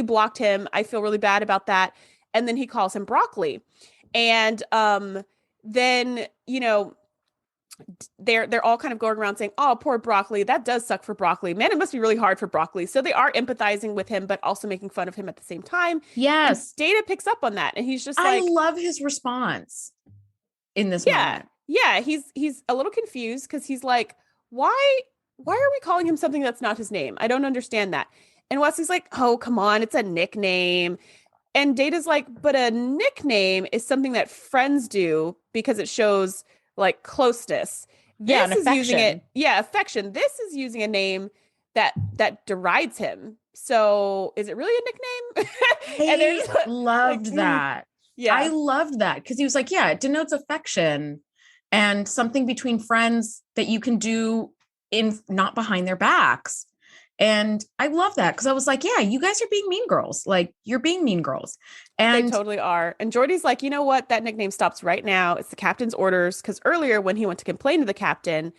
blocked him. I feel really bad about that. And then he calls him Broccoli. And then, they're all kind of going around saying, oh, poor Broccoli. That does suck for Broccoli. Man, it must be really hard for Broccoli. So they are empathizing with him, but also making fun of him at the same time. Yes. And Data picks up on that. And he's just like, I love his response in this moment. Yeah, he's a little confused because he's like, why are we calling him something that's not his name? I don't understand that. And Wesley's like, oh, come on, it's a nickname. And Data's like, but a nickname is something that friends do because it shows like closeness. This is using it. Yeah, affection. This is using a name that derides him. So is it really a nickname? I loved that. Yeah, I loved that because he was like, yeah, it denotes affection and something between friends that you can do in not behind their backs. And I love that because I was like, yeah, you guys are being mean girls. Like you're being mean girls. And they totally are. And Geordi's like, you know what? That nickname stops right now. It's the captain's orders. Because earlier when he went to complain to the captain,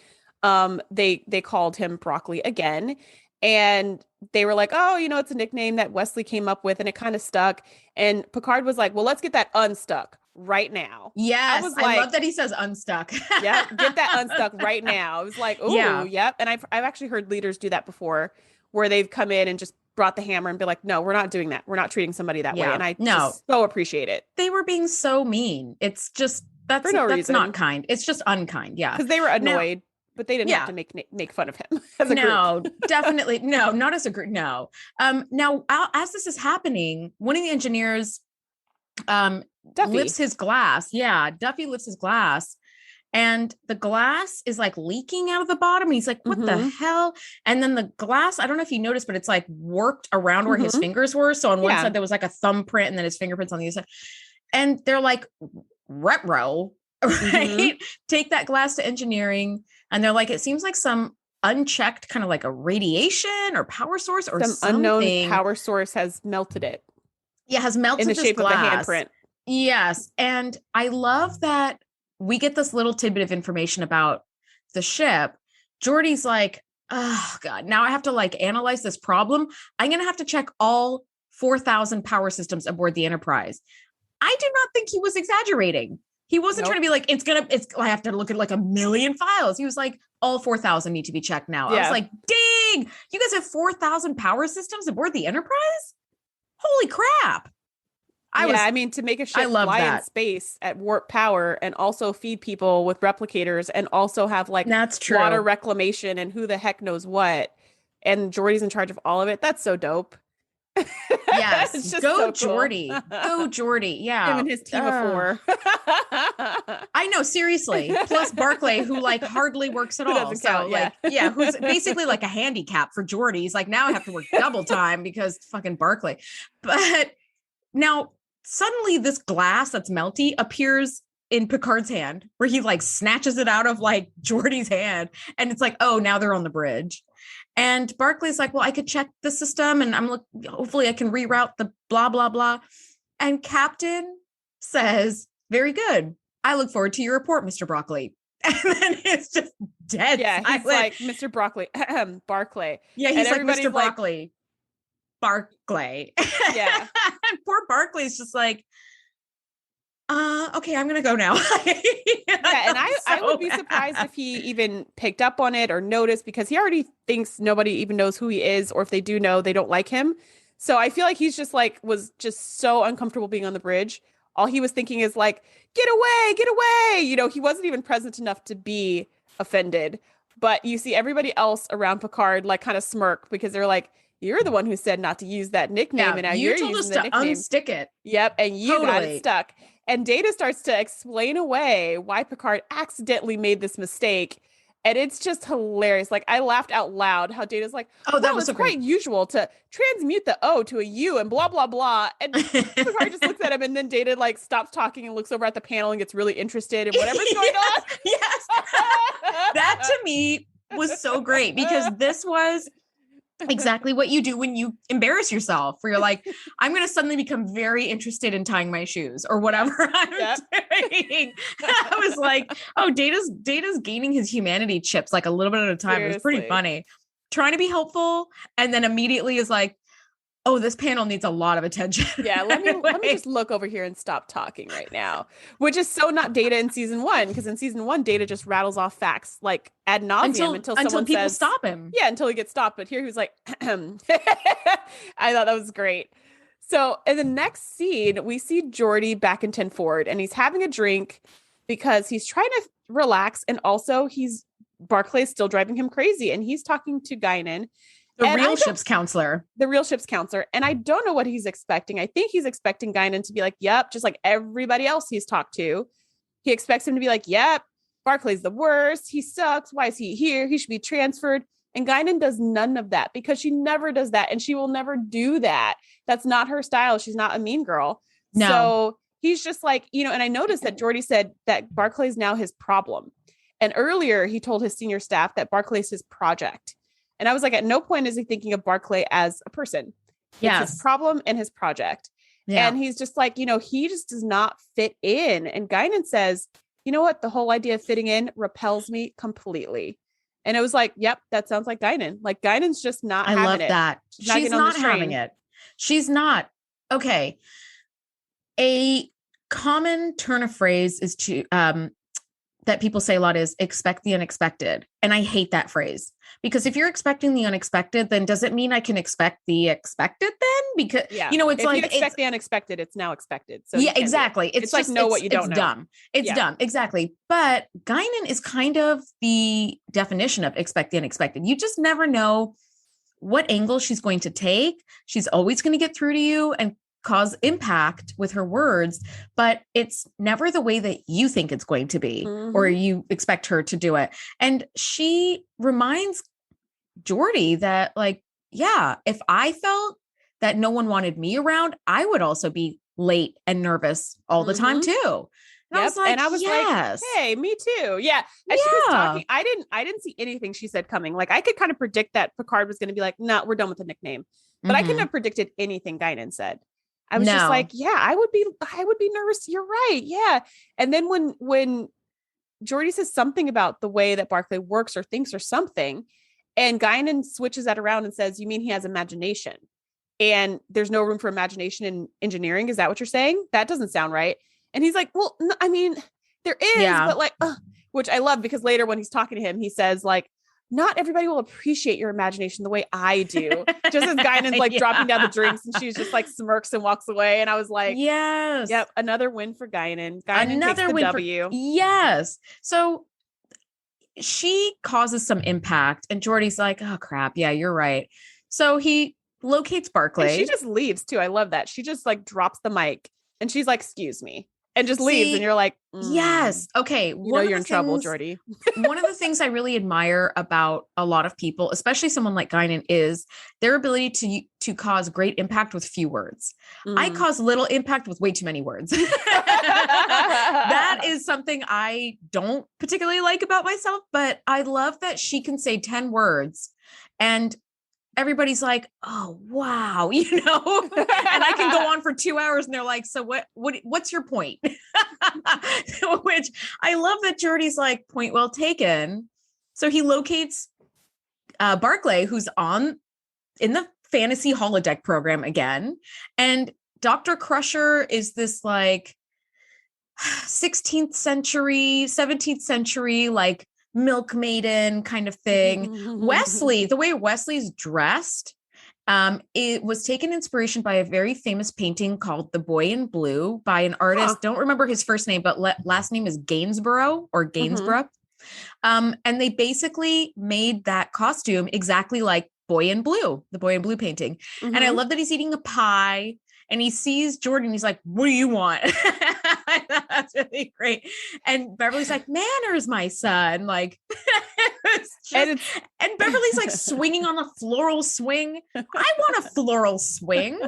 they called him Broccoli again. And they were like, oh, it's a nickname that Wesley came up with and it kind of stuck. And Picard was like, well, let's get that unstuck right now. Yes. I love that he says unstuck. Yeah. Get that unstuck right now. I was like, oh, yep. And I've actually heard leaders do that before where they've come in and just brought the hammer and be like, no, we're not doing that. We're not treating somebody that way. And I just so appreciate it. They were being so mean. It's just, that's not kind. It's just unkind. Yeah. Because they were annoyed. But they didn't have to make fun of him as a group. Definitely. No, not as a group. No. Now, as this is happening, one of the engineers lifts his glass. Yeah, Duffy lifts his glass. And the glass is like leaking out of the bottom. And he's like, what the hell? And then the glass, I don't know if you noticed, but it's like warped around where his fingers were. So on one side, there was like a thumbprint and then his fingerprints on the other side. And they're like, retro, right? Take that glass to engineering. And they're like, it seems like some unchecked kind of like a radiation or power source or some unknown power source has melted it. Yeah, has melted in the shape glass. Of the handprint. Yes. And I love that we get this little tidbit of information about the ship. Geordi's like, oh God, now I have to like analyze this problem. I'm going to have to check all 4,000 power systems aboard the Enterprise. I do not think he was exaggerating. He wasn't trying to be like, I have to look at like 1 million files. He was like, all 4,000 need to be checked now. I was like, dang, you guys have 4,000 power systems aboard the Enterprise? Holy crap. I mean, to make a ship fly in space at warp power and also feed people with replicators and also have like water reclamation and who the heck knows what. And Geordi's in charge of all of it. That's so dope. Yes. Go Geordi. Go Geordi. Yeah. Him and his team of 4. I know, seriously. Plus Barclay, who like hardly works at all. So who's basically like a handicap for Geordi. He's like, now I have to work double time because fucking Barclay. But now suddenly this glass that's melty appears in Picard's hand where he like snatches it out of like Geordi's hand. And it's like, oh, now they're on the bridge. And Barclay's like, well, I could check the system and hopefully I can reroute the blah, blah, blah. And Captain says, very good. I look forward to your report, Mr. Broccoli. And then it's just dead. Yeah, he's like, Mr. Broccoli, Barclay. Yeah, he's like, Mr. Broccoli, Barclay. Yeah. And poor Barclay's just like, okay, I'm going to go now. And I would be surprised if he even picked up on it or noticed, because he already thinks nobody even knows who he is, or if they do know, they don't like him. So I feel like he's just like, was just so uncomfortable being on the bridge. All he was thinking is like, get away, get away. You know, he wasn't even present enough to be offended. But you see everybody else around Picard like kind of smirk, because they're like, you're the one who said not to use that nickname, and now you you're told using us the to nickname. unstick it. Yep, and you got it stuck. And Data starts to explain away why Picard accidentally made this mistake. And it's just hilarious. Like, I laughed out loud how Data's like, oh, that was so quite usual to transmute the O to a U and blah, blah, blah. And Picard just looks at him, and then Data like stops talking and looks over at the panel and gets really interested in whatever's going on. Yes. That to me was so great, because this was exactly what you do when you embarrass yourself, where you're like, I'm going to suddenly become very interested in tying my shoes or whatever I'm doing. I was like, oh, Data's gaining his humanity chips like a little bit at a time. Seriously. It was pretty funny, trying to be helpful. And then immediately is like, oh, this panel needs a lot of attention. Yeah, let me just look over here and stop talking right now, which is so not Data in season 1, because in season 1, Data just rattles off facts like ad nauseum until people says, stop him. Yeah, until he gets stopped. But here he was like, I thought that was great. So in the next scene, we see Geordi back in 10 Forward, and he's having a drink because he's trying to relax, and also Barclay's still driving him crazy, and he's talking to Guinan. The real ship's counselor. And I don't know what he's expecting. I think he's expecting Guinan to be like, yep, just like everybody else he's talked to. He expects him to be like, yep, Barclay's the worst. He sucks. Why is he here? He should be transferred. And Guinan does none of that, because she never does that. And she will never do that. That's not her style. She's not a mean girl. No. So he's just like, you know, and I noticed that Geordi said that Barclay's now his problem. And earlier he told his senior staff that Barclay's his project. And I was like, at no point is he thinking of Barclay as a person. Yes. It's his problem and his project. Yeah. And he's just like, you know, he just does not fit in. And Guinan says, you know what? The whole idea of fitting in repels me completely. And it was like, yep, that sounds like Guinan. Like, Guinan's just not having it. I love that. She's not having it. She's not. Okay. A common turn of phrase is to, that people say a lot is expect the unexpected. And I hate that phrase, because if you're expecting the unexpected, then does it mean I can expect the expected then? Because, you know, it's if like, you expect the unexpected, it's now expected. So yeah, exactly. It's just, like, know what you don't know. Dumb. It's dumb. Exactly. But Guinan is kind of the definition of expect the unexpected. You just never know what angle she's going to take. She's always going to get through to you and cause impact with her words, but it's never the way that you think it's going to be, or you expect her to do it. And she reminds Geordi that, like, yeah, if I felt that no one wanted me around, I would also be late and nervous all the time too. And I was like, hey, me too. Yeah. As she was talking, I didn't see anything she said coming. Like, I could kind of predict that Picard was going to be like, no, we're done with the nickname. But I couldn't have predicted anything Guinan said. I was just like, yeah, I would be nervous. You're right. Yeah. And then when Geordi says something about the way that Barclay works or thinks or something, and Guinan switches that around and says, you mean he has imagination and there's no room for imagination in engineering? Is that what you're saying? That doesn't sound right. And he's like, well, no, I mean, there is, but like, which I love, because later when he's talking to him, he says like, not everybody will appreciate your imagination the way I do. Just as Guinan's like dropping down the drinks, and she's just like smirks and walks away. And I was like, yes, yep, another win for Guinan. Guinan takes the W. Yes. So she causes some impact, and Geordi's like, oh crap, yeah, you're right. So he locates Barclay. And she just leaves too. I love that. She just like drops the mic and she's like, excuse me. And just leaves, and you're like, yes. Okay. You know you're in trouble, Geordi. One of the things I really admire about a lot of people, especially someone like Guinan, is their ability to cause great impact with few words. I cause little impact with way too many words. That is something I don't particularly like about myself, but I love that she can say 10 words and everybody's like, oh, wow, you know, and I can go on for 2 hours and they're like, so what's your point? Which I love that Geordi's like, point well taken. So he locates Barclay, who's in the fantasy holodeck program again. And Dr. Crusher is this like 16th century, 17th century, like milkmaiden kind of thing. Wesley, the way Wesley's dressed, it was taken inspiration by a very famous painting called The Boy in Blue by an artist. Don't remember his first name, but last name is Gainsborough or Gainsborough. And they basically made that costume exactly like Boy in Blue, the Boy in Blue painting. And I love that he's eating a pie and he sees Jordan. He's like, what do you want? That's really great. And Beverly's like, manners, my son. Like, and Beverly's like swinging on a floral swing. I want a floral swing.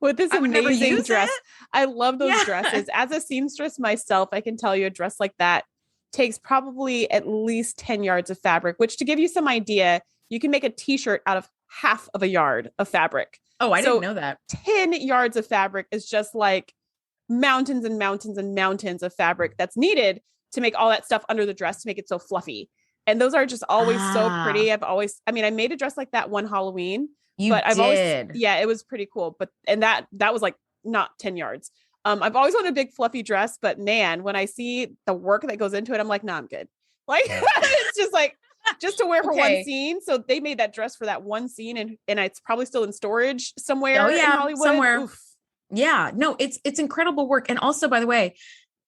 With this amazing dress. I love those dresses. As a seamstress myself, I can tell you a dress like that takes probably at least 10 yards of fabric, which, to give you some idea, you can make a t-shirt out of half of a yard of fabric. Oh, I didn't know that. 10 yards of fabric is just like mountains and mountains and mountains of fabric that's needed to make all that stuff under the dress to make it so fluffy. And those are just always so pretty. I made a dress like that one Halloween. It was pretty cool. But, and that was like not 10 yards. I've always wanted a big fluffy dress, but man, when I see the work that goes into it, I'm like, nah, I'm good. Like, it's just like, just to wear for one scene. So they made that dress for that one scene, and it's probably still in storage somewhere in Hollywood. Somewhere. Oof. Yeah, no, it's incredible work. And also, by the way,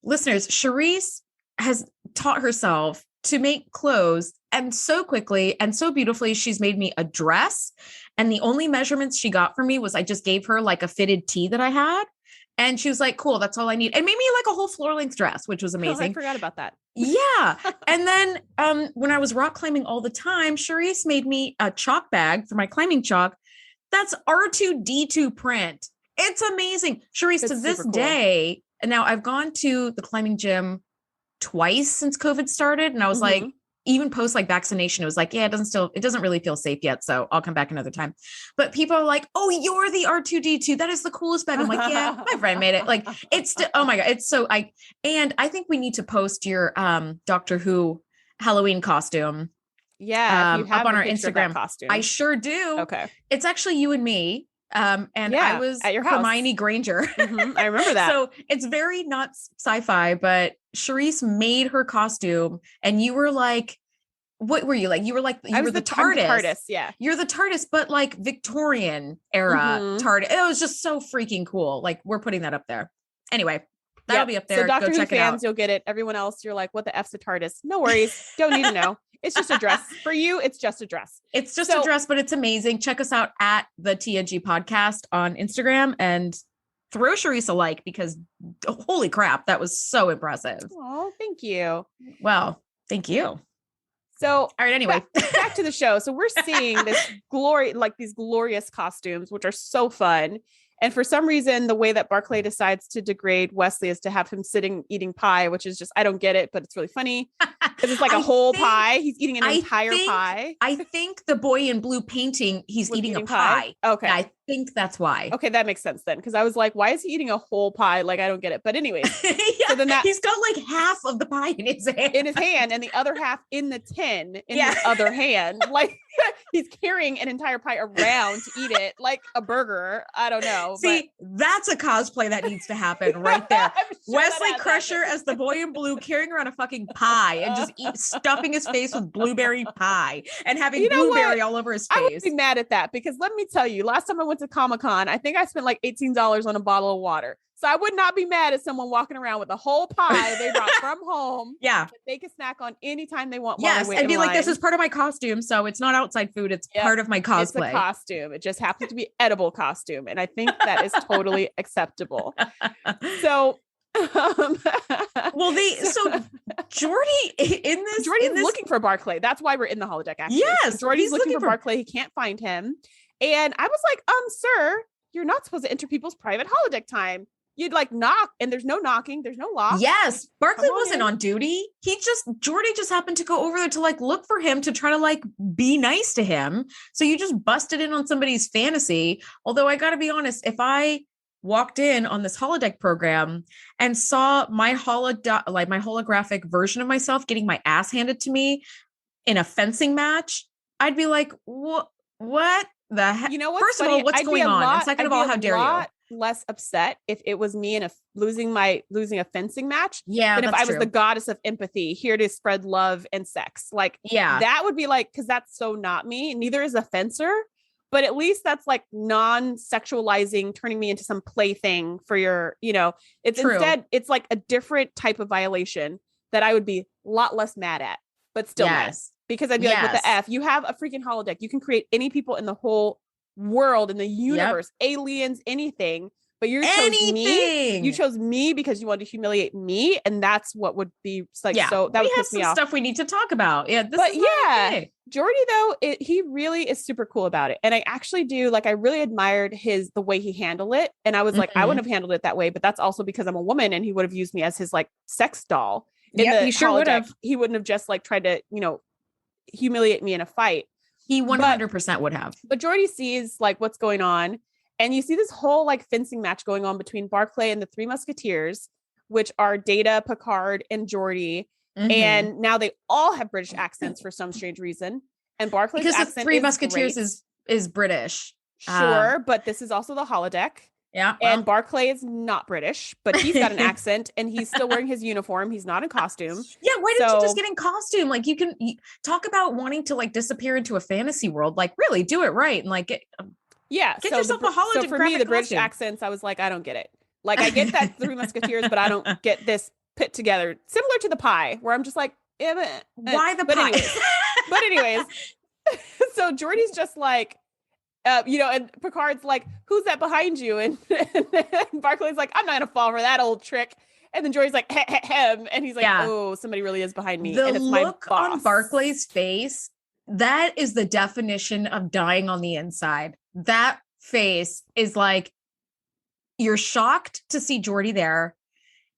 listeners, Shereese has taught herself to make clothes, and so quickly and so beautifully. She's made me a dress, and the only measurements she got from me was I just gave her like a fitted tee that I had. And she was like, cool, that's all I need. And made me like a whole floor length dress, which was amazing. I forgot about that. Yeah. And then when I was rock climbing all the time, Shereese made me a chalk bag for my climbing chalk. That's R2D2 print. It's amazing. Shereese, to this day, and now I've gone to the climbing gym twice since COVID started. And I was like, even post like vaccination, it was like, yeah, it doesn't really feel safe yet. So I'll come back another time. But people are like, oh, you're the R2D2. That is the coolest bag. I'm like, yeah, my friend made it. Like, it's oh my God. It's so and I think we need to post your Doctor Who Halloween costume. Yeah. Up on our Instagram costume. I sure do. Okay. It's actually you and me. I was at your house. Hermione Granger. I remember that. So it's very not sci-fi, but Shereese made her costume, and you were like, what were you like? You were like, you were the TARDIS. TARDIS. Yeah. You're the TARDIS, but like Victorian era TARDIS. It was just so freaking cool. Like, we're putting that up there. Anyway, that'll be up there. So Doctor Who fans, you'll get it. Everyone else, you're like, what the F's a TARDIS? No worries. Don't need to know. It's just a dress. For you, it's just a dress. It's just a dress, but it's amazing. Check us out at the TNG Podcast on Instagram and throw Shereese a like, because holy crap, that was so impressive. Oh, thank you. Well, thank you. So, all right, anyway, back to the show. So we're seeing this glory, like these glorious costumes, which are so fun. And for some reason, the way that Barclay decides to degrade Wesley is to have him sitting eating pie, which is just, I don't get it, but it's really funny because it's like a whole pie. He's eating an entire pie. I think the Boy in Blue painting, he's eating a pie. Okay. I think that's why. Okay, that makes sense then. Because I was like, why is he eating a whole pie? Like, I don't get it. But anyways, so then he's got like half of the pie in his hand. And the other half in the tin in his other hand. Like, he's carrying an entire pie around to eat it like a burger. I don't know. See, that's a cosplay that needs to happen right there. Sure, Wesley Crusher as the Boy in Blue carrying around a fucking pie and just stuffing his face with blueberry pie and having blueberry all over his face. I would be mad at that, because let me tell you, last time I went to Comic-Con, I think I spent like $18 on a bottle of water. So I would not be mad at someone walking around with a whole pie they brought from home. Yeah. That they can snack on anytime they want. Yes. And be like, this is part of my costume. So it's not outside food. It's part of my cosplay. It's a costume. It just happens to be edible costume. And I think that is totally acceptable. So, Jordy's looking for Barclay. That's why we're in the holodeck. Actually. Yes. So Jordy's looking for Barclay. He can't find him. And I was like, sir, you're not supposed to enter people's private holodeck time. You'd like knock, and there's no knocking, there's no lock. Yes, Barclay wasn't on duty. Jordy just happened to go over there to like look for him, to try to like be nice to him. So you just busted in on somebody's fantasy. Although I got to be honest, if I walked in on this holodeck program and saw my my holographic version of myself getting my ass handed to me in a fencing match, I'd be like, what the heck? You know what? First of all, what's going on? And second of all, how dare you? less upset if it was me in losing a fencing match Yeah, than if that's I was true. the goddess of empathy here to spread love and sex. Like, Yeah, that would be like, because that's so not me. Neither is a fencer, but at least that's like non-sexualizing, turning me into some plaything for your, it's true. Instead, it's like a different type of violation that I would be a lot less mad at, but still mad. Because I'd be like, what the F? You have a freaking holodeck. You can create any people in the whole world, in the universe, aliens, anything, but you chose me. You chose me because you wanted to humiliate me. And that's what would be like, so that would piss me off. Stuff we need to talk about. Yeah. Jordy though, he really is super cool about it. And I actually do, like, I really admired the way he handled it. And I was like, I wouldn't have handled it that way, but that's also because I'm a woman and he would have used me as his like sex doll. Yeah, he sure would have. He wouldn't have just like tried to, humiliate me in a fight. He 100% would have. But Jordy sees like what's going on. And you see this whole like fencing match going on between Barclay and the Three Musketeers, which are Data, Picard, and Jordy. And now they all have British accents for some strange reason. And Barclay's accent, the Three Musketeers is British. Sure, but this is also the holodeck. Yeah. And Barclay is not British, but he's got an accent and he's still wearing his uniform. He's not in costume. Yeah. Why didn't you just get in costume? Like, you talk about wanting to like disappear into a fantasy world. Like, really do it right. And like, get yourself a holodeck. So for me, the British accents, I was like, I don't get it. Like, I get that Three Musketeers, but I don't get this put together. Similar to the pie, where I'm just like, why the pie? But anyways, so Jordy's just like, and Picard's like, who's that behind you? And Barclay's like, I'm not gonna fall for that old trick. And then Jordy's like, him. And he's like, oh, somebody really is behind me. The and it's look my boss. On Barclay's face, that is the definition of dying on the inside. That face is like, you're shocked to see Jordy there.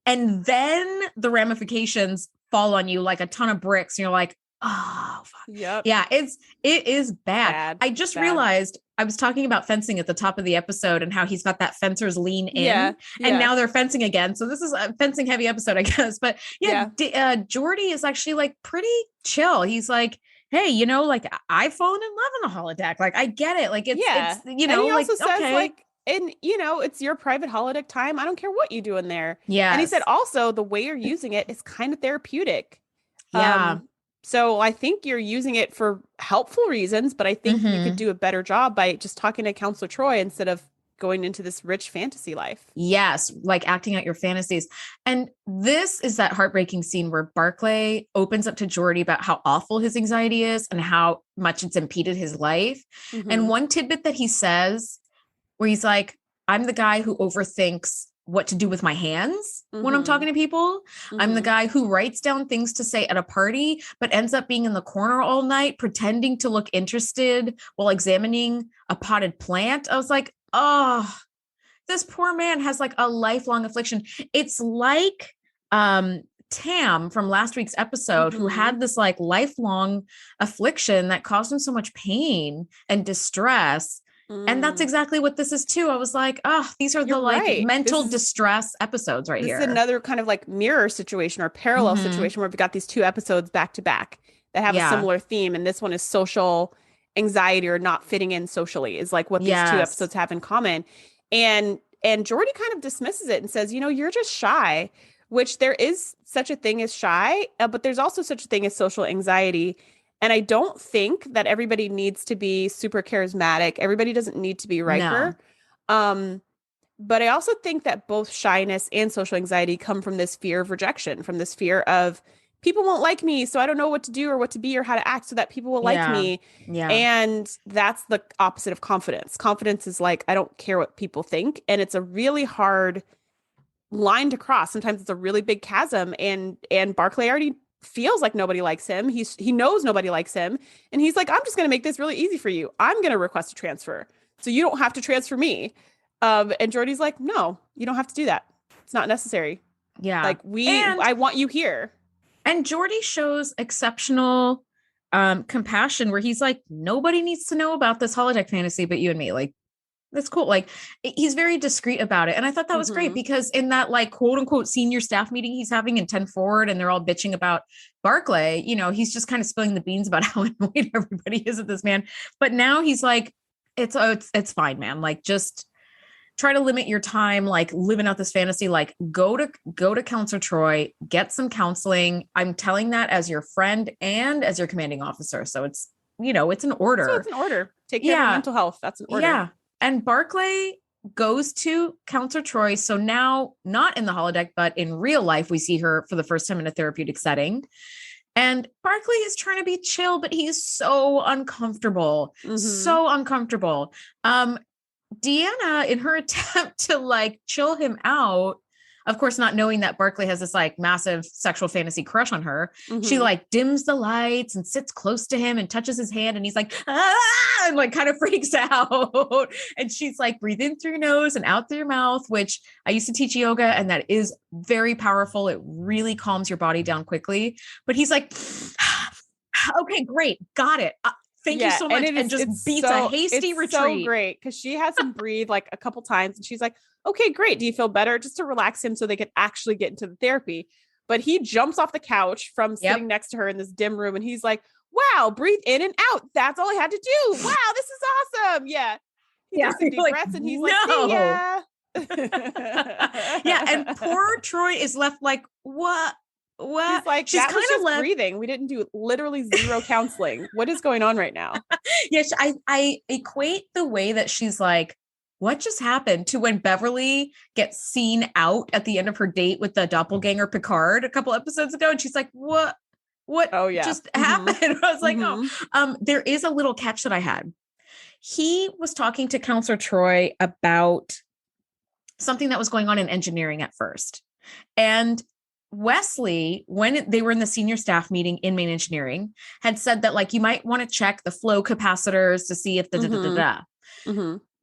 And then the ramifications fall on you like a ton of bricks. And you're like, oh, fuck. Yep. Yeah, it is bad. I just realized I was talking about fencing at the top of the episode and how he's got that fencer's lean in. And now they're fencing again. So this is a fencing heavy episode, I guess. But Jordy is actually like pretty chill. He's like, hey, like I've fallen in love in the holodeck. Like, I get it. Like, it's and he also says like, and it's your private holodeck time. I don't care what you do in there. Yeah. And he said also the way you're using it is kind of therapeutic. Yeah. So I think you're using it for helpful reasons, but I think you could do a better job by just talking to Counselor Troy instead of going into this rich fantasy life. Yes, like acting out your fantasies. And this is that heartbreaking scene where Barclay opens up to Jordy about how awful his anxiety is and how much it's impeded his life. And one tidbit that he says, where he's like, I'm the guy who overthinks what to do with my hands when I'm talking to people. I'm the guy who writes down things to say at a party, but ends up being in the corner all night, pretending to look interested while examining a potted plant. I was like, oh, this poor man has like a lifelong affliction. It's like Tam from last week's episode, who had this like lifelong affliction that caused him so much pain and distress. And that's exactly what this is too. I was like, oh, these are mental distress episodes right here. This is another kind of like mirror situation or parallel situation where we've got these two episodes back to back that have a similar theme. And this one is social anxiety or not fitting in socially is like what these two episodes have in common. And Jordy kind of dismisses it and says, you're just shy, which there is such a thing as shy, but there's also such a thing as social anxiety. And I don't think that everybody needs to be super charismatic. Everybody doesn't need to be Riker. No. But I also think that both shyness and social anxiety come from this fear of rejection, from this fear of people won't like me, so I don't know what to do or what to be or how to act so that people will like me. Yeah. And that's the opposite of confidence. Confidence is like, I don't care what people think. And it's a really hard line to cross. Sometimes it's a really big chasm. And Barclay already feels like nobody likes him. He knows nobody likes him. And he's like, I'm just going to make this really easy for you. I'm going to request a transfer. So you don't have to transfer me. And Jordy's like, no, you don't have to do that. It's not necessary. Yeah. Like I want you here. And Jordy shows exceptional compassion where he's like, nobody needs to know about this holodeck fantasy but you and me. Like, that's cool. Like, he's very discreet about it. And I thought that was great because in that like quote unquote senior staff meeting he's having in 10 Forward and they're all bitching about Barclay, he's just kind of spilling the beans about how annoyed everybody is at this man. But now he's like, it's fine, man. Like, just try to limit your time, like living out this fantasy, like go to Counselor Troy, get some counseling. I'm telling that as your friend and as your commanding officer. So it's, it's an order. So it's an order. Take care of your mental health. That's an order. Yeah. And Barclay goes to Counselor Troy. So now, not in the holodeck, but in real life, we see her for the first time in a therapeutic setting. And Barclay is trying to be chill, but he's so uncomfortable. So uncomfortable. Deanna, in her attempt to like chill him out, of course, not knowing that Barclay has this like massive sexual fantasy crush on her, she like dims the lights and sits close to him and touches his hand. And he's like, and like kind of freaks out. And she's like, breathe in through your nose and out through your mouth, which I used to teach yoga. And that is very powerful. It really calms your body down quickly. But he's like, okay, great. Got it. Thank you so much. And just beats a hasty retreat. So great. Cause she has him breathe like a couple times and she's like, okay, great. Do you feel better? Just to relax him so they could actually get into the therapy. But he jumps off the couch from sitting next to her in this dim room. And he's like, wow, breathe in and out. That's all I had to do. Wow, this is awesome. Yeah. He takes some deep breaths and he's like, yeah. Yeah. And poor Troy is left like, what? He's like, she's kind of breathing. We didn't do literally zero counseling. What is going on right now? Yes. I equate the way that she's like, what just happened to when Beverly gets seen out at the end of her date with the doppelganger Picard a couple episodes ago. And she's like, what just happened? I was like, there is a little catch that I had. He was talking to Counselor Troy about something that was going on in engineering at first. And Wesley, when they were in the senior staff meeting in main engineering, had said that like, you might want to check the flow capacitors to see if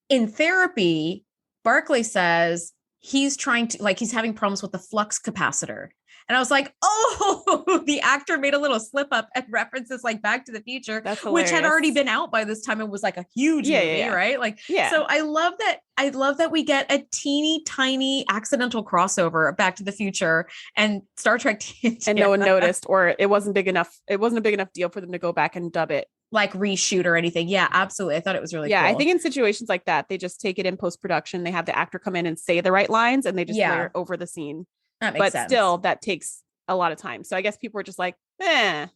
in therapy, Barclay says he's trying to he's having problems with the flux capacitor. And I was like, oh, the actor made a little slip up and references like Back to the Future, which had already been out by this time. It was like a huge movie, right? So I love that we get a teeny tiny accidental crossover of Back to the Future and Star Trek TNG. And no one noticed, or it wasn't big enough. It wasn't a big enough deal for them to go back and dub it. Like reshoot or anything. Yeah, absolutely. I thought it was really cool. I think in situations like that, they just take it in post-production. They have the actor come in and say the right lines and they just layer it over the scene. That makes sense. Still, that takes a lot of time. So I guess people are just like, flow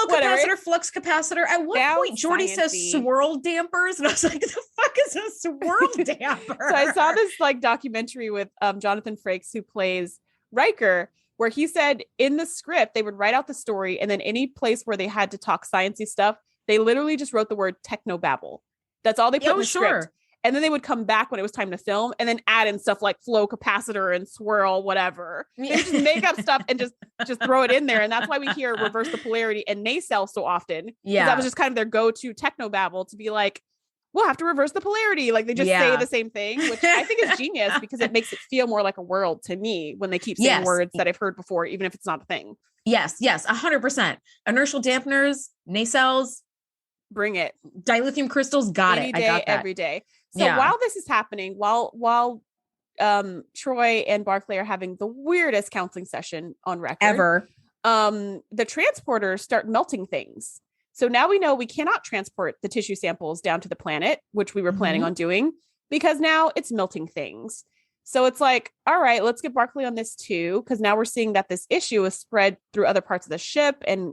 capacitor, flux capacitor. At one point, Geordi says swirl dampers. And I was like, the fuck is a swirl damper? So I saw this like documentary with Jonathan Frakes, who plays Riker, where he said in the script, they would write out the story. And then any place where they had to talk sciencey stuff, they literally just wrote the word technobabble. That's all they put in the script. And then they would come back when it was time to film and then add in stuff like flow capacitor and swirl, whatever. They just make up stuff and just throw it in there. And that's why we hear reverse the polarity and nacelle so often. Yeah. That was just kind of their go-to technobabble to be like, we'll have to reverse the polarity. Like they just say the same thing, which I think is genius because it makes it feel more like a world to me when they keep saying words that I've heard before, even if it's not a thing. Yes. 100%. Inertial dampeners, nacelles. Bring it. Dilithium crystals. Got it. I got that. Every day. So while this is happening, while Troy and Barclay are having the weirdest counseling session on record ever, the transporters start melting things. So now we know we cannot transport the tissue samples down to the planet, which we were planning on doing, because now it's melting things. So it's like, all right, let's get Barclay on this too, because now we're seeing that this issue is spread through other parts of the ship and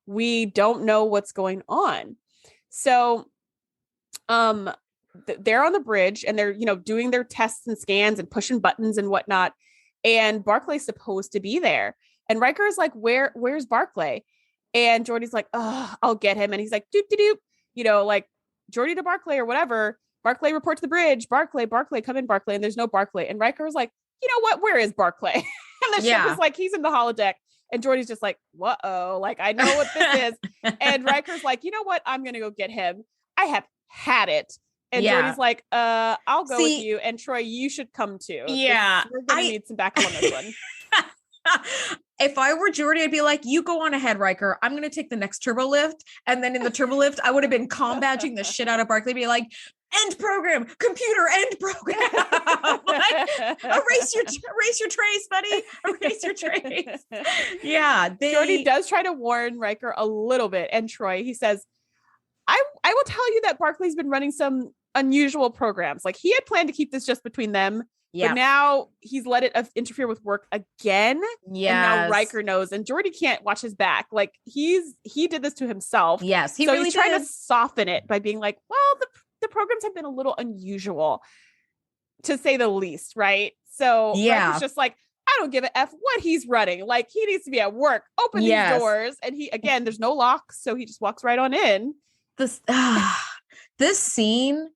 we don't know what's going on. So they're on the bridge and they're, doing their tests and scans and pushing buttons and whatnot. And Barclay's supposed to be there. And Riker is like, where's Barclay? And Geordi's like, oh, I'll get him. And he's like, doop, doop, doop, like Geordi to Barclay or whatever. Barclay, report to the bridge. Barclay, come in, Barclay. And there's no Barclay. And Riker was like, you know what? Where is Barclay? And the ship is like, he's in the holodeck. And Geordi's just like, whoa, like, I know what this is. And Riker's like, you know what? I'm going to go get him. I have had it. And Geordi's like, I'll go with you. And Troy, you should come too. Yeah. We're going to need some backup on this one. If I were Geordi, I'd be like, you go on ahead, Riker. I'm going to take the next turbo lift. And then in the turbo lift, I would have been badging the shit out of Barclay, be like, end program, computer, end program. Like, erase your trace, buddy. Erase your trace. Yeah. Geordi does try to warn Riker a little bit. And Troy, he says, I will tell you that Barclay's been running some unusual programs. Like he had planned to keep this just between them. Yeah. But now he's let it interfere with work again. Yeah. And now Riker knows, and Geordi can't watch his back. Like he did this to himself. Yes. He really he's trying to soften it by being like, well, the programs have been a little unusual, to say the least. Right. So Riker's just like, I don't give a F what he's running. Like he needs to be at work, open these doors. And there's no locks. So he just walks right on in. This scene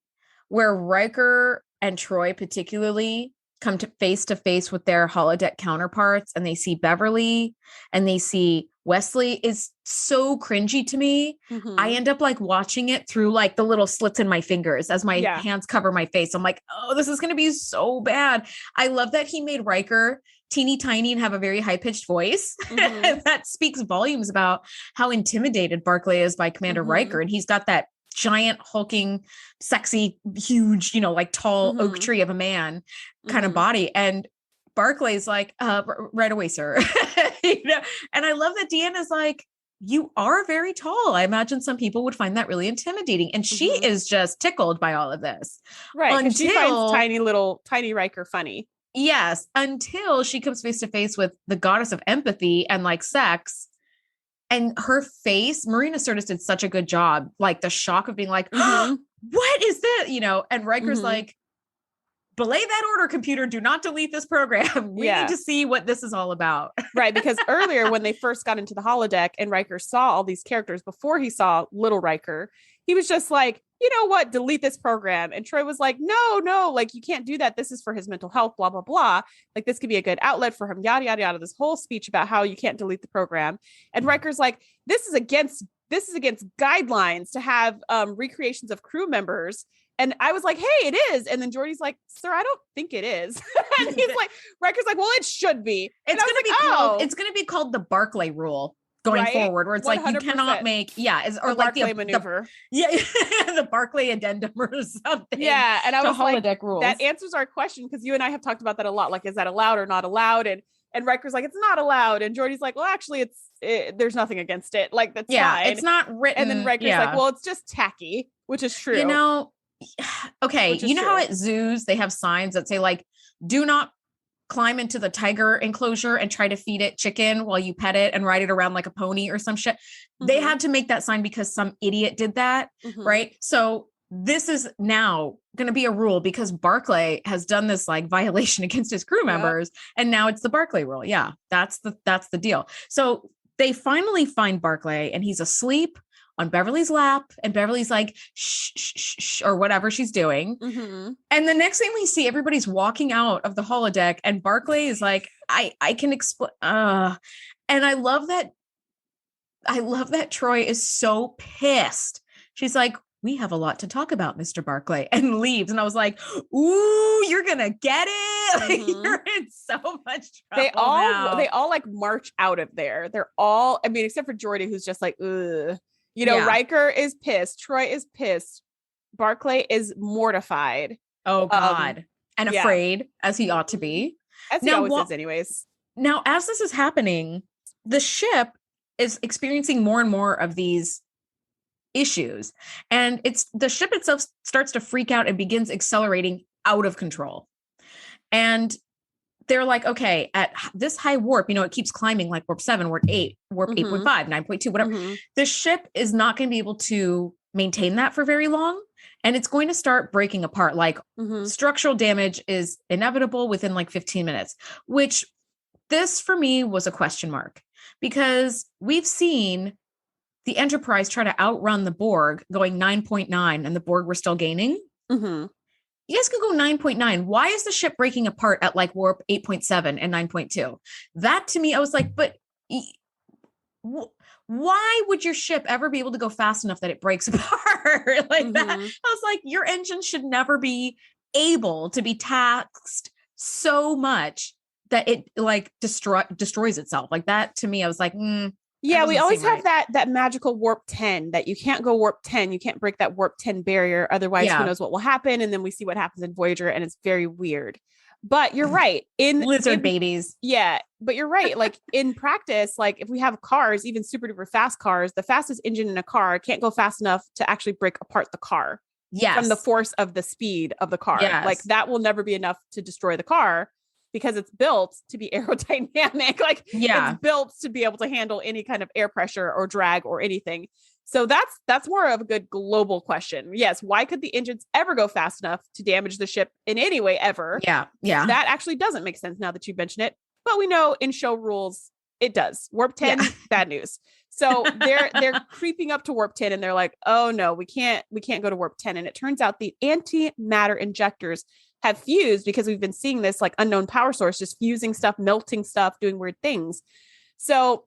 where Riker and Troy particularly come to face with their holodeck counterparts, and they see Beverly and they see Wesley, is so cringy to me. Mm-hmm. I end up like watching it through like the little slits in my fingers as my hands cover my face. I'm like, oh, this is going to be so bad. I love that he made Riker teeny tiny and have a very high pitched voice. Mm-hmm. That speaks volumes about how intimidated Barclay is by Commander Riker. And he's got that giant, hulking, sexy, huge, like tall oak tree of a man kind of body. And Barclay's like, right away, sir. And I love that Deanna's like, you are very tall. I imagine some people would find that really intimidating. And she is just tickled by all of this. Right. Until she finds tiny Riker funny. Yes. Until she comes face to face with the goddess of empathy and like sex. And her face, Marina Sirtis did such a good job. Like the shock of being like, what is this? And Riker's like, belay that order, computer. Do not delete this program. We need to see what this is all about. Right. Because earlier when they first got into the holodeck and Riker saw all these characters before he saw little Riker, he was just like, you know what? Delete this program. And Troy was like, no, like you can't do that. This is for his mental health, blah, blah, blah. Like this could be a good outlet for him, yada, yada, yada. This whole speech about how you can't delete the program. And Riker's like, this is against guidelines to have recreations of crew members. And I was like, hey, it is. And then Geordi's like, sir, I don't think it is. And he's like, Riker's like, well, it should be. It's going to be called the Barclay rule going forward, where it's 100%. Like, you cannot make, or like Barclay maneuver. The Barclay addendum or something. Yeah. And I was holodeck like, rules. That answers our question. Cause you and I have talked about that a lot. Like, is that allowed or not allowed? And Riker's like, it's not allowed. And Geordi's like, well, actually there's nothing against it. Like that's fine. It's not written. And then Riker's like, well, it's just tacky, which is true. Okay. You know how at zoos they have signs that say like, do not climb into the tiger enclosure and try to feed it chicken while you pet it and ride it around like a pony or some shit. They had to make that sign because some idiot did that. Right. So this is now going to be a rule because Barclay has done this like violation against his crew members. And now it's the Barclay rule. Yeah. That's the deal. So they finally find Barclay and he's asleep on Beverly's lap, and Beverly's like, shh, shh, shh, shh, or whatever she's doing. And the next thing we see, everybody's walking out of the holodeck, and Barclay is like, I can explain. And I love that Troy is so pissed. She's like, we have a lot to talk about, Mr. Barclay, and leaves. And I was like, ooh, you're going to get it. Like, you're in so much trouble. They all like march out of there. They're all, I mean, except for Geordi, who's just like, ugh. Riker is pissed. Troy is pissed. Barclay is mortified. Oh God. And afraid, as he ought to be. As he always is anyways. Now, as this is happening, the ship is experiencing more and more of these issues. And the ship itself starts to freak out and begins accelerating out of control. And they're like, okay, at this high warp, it keeps climbing like warp 7, warp 8, warp 8.5, 9.2, whatever. The ship is not going to be able to maintain that for very long. And it's going to start breaking apart. Like structural damage is inevitable within like 15 minutes, which this for me was a question mark because we've seen the Enterprise try to outrun the Borg going 9.9 and the Borg were still gaining. You guys could go 9.9. Why is the ship breaking apart at like warp 8.7 and 9.2? That to me, I was like, but why would your ship ever be able to go fast enough that it breaks apart like that? I was like, your engine should never be able to be taxed so much that it like destroys itself. Like that to me, I was like, yeah, we always have that magical warp 10 that you can't go warp 10. You can't break that warp 10 barrier. Otherwise, who knows what will happen. And then we see what happens in Voyager and it's very weird. But you're right. In lizard babies. Yeah. But you're right. Like in practice, like if we have cars, even super duper fast cars, the fastest engine in a car can't go fast enough to actually break apart the car. from the force of the speed of the car. Yes. Like that will never be enough to destroy the car because it's built to be aerodynamic. Like it's built to be able to handle any kind of air pressure or drag or anything. So that's more of a good global question. Yes. Why could the engines ever go fast enough to damage the ship in any way ever? Yeah. Yeah. That actually doesn't make sense now that you mention it, but we know in show rules, it does. Warp 10, bad news. So they're creeping up to warp 10 and they're like, oh no, we can't go to warp 10. And it turns out the antimatter injectors have fused because we've been seeing this like unknown power source, just fusing stuff, melting stuff, doing weird things. So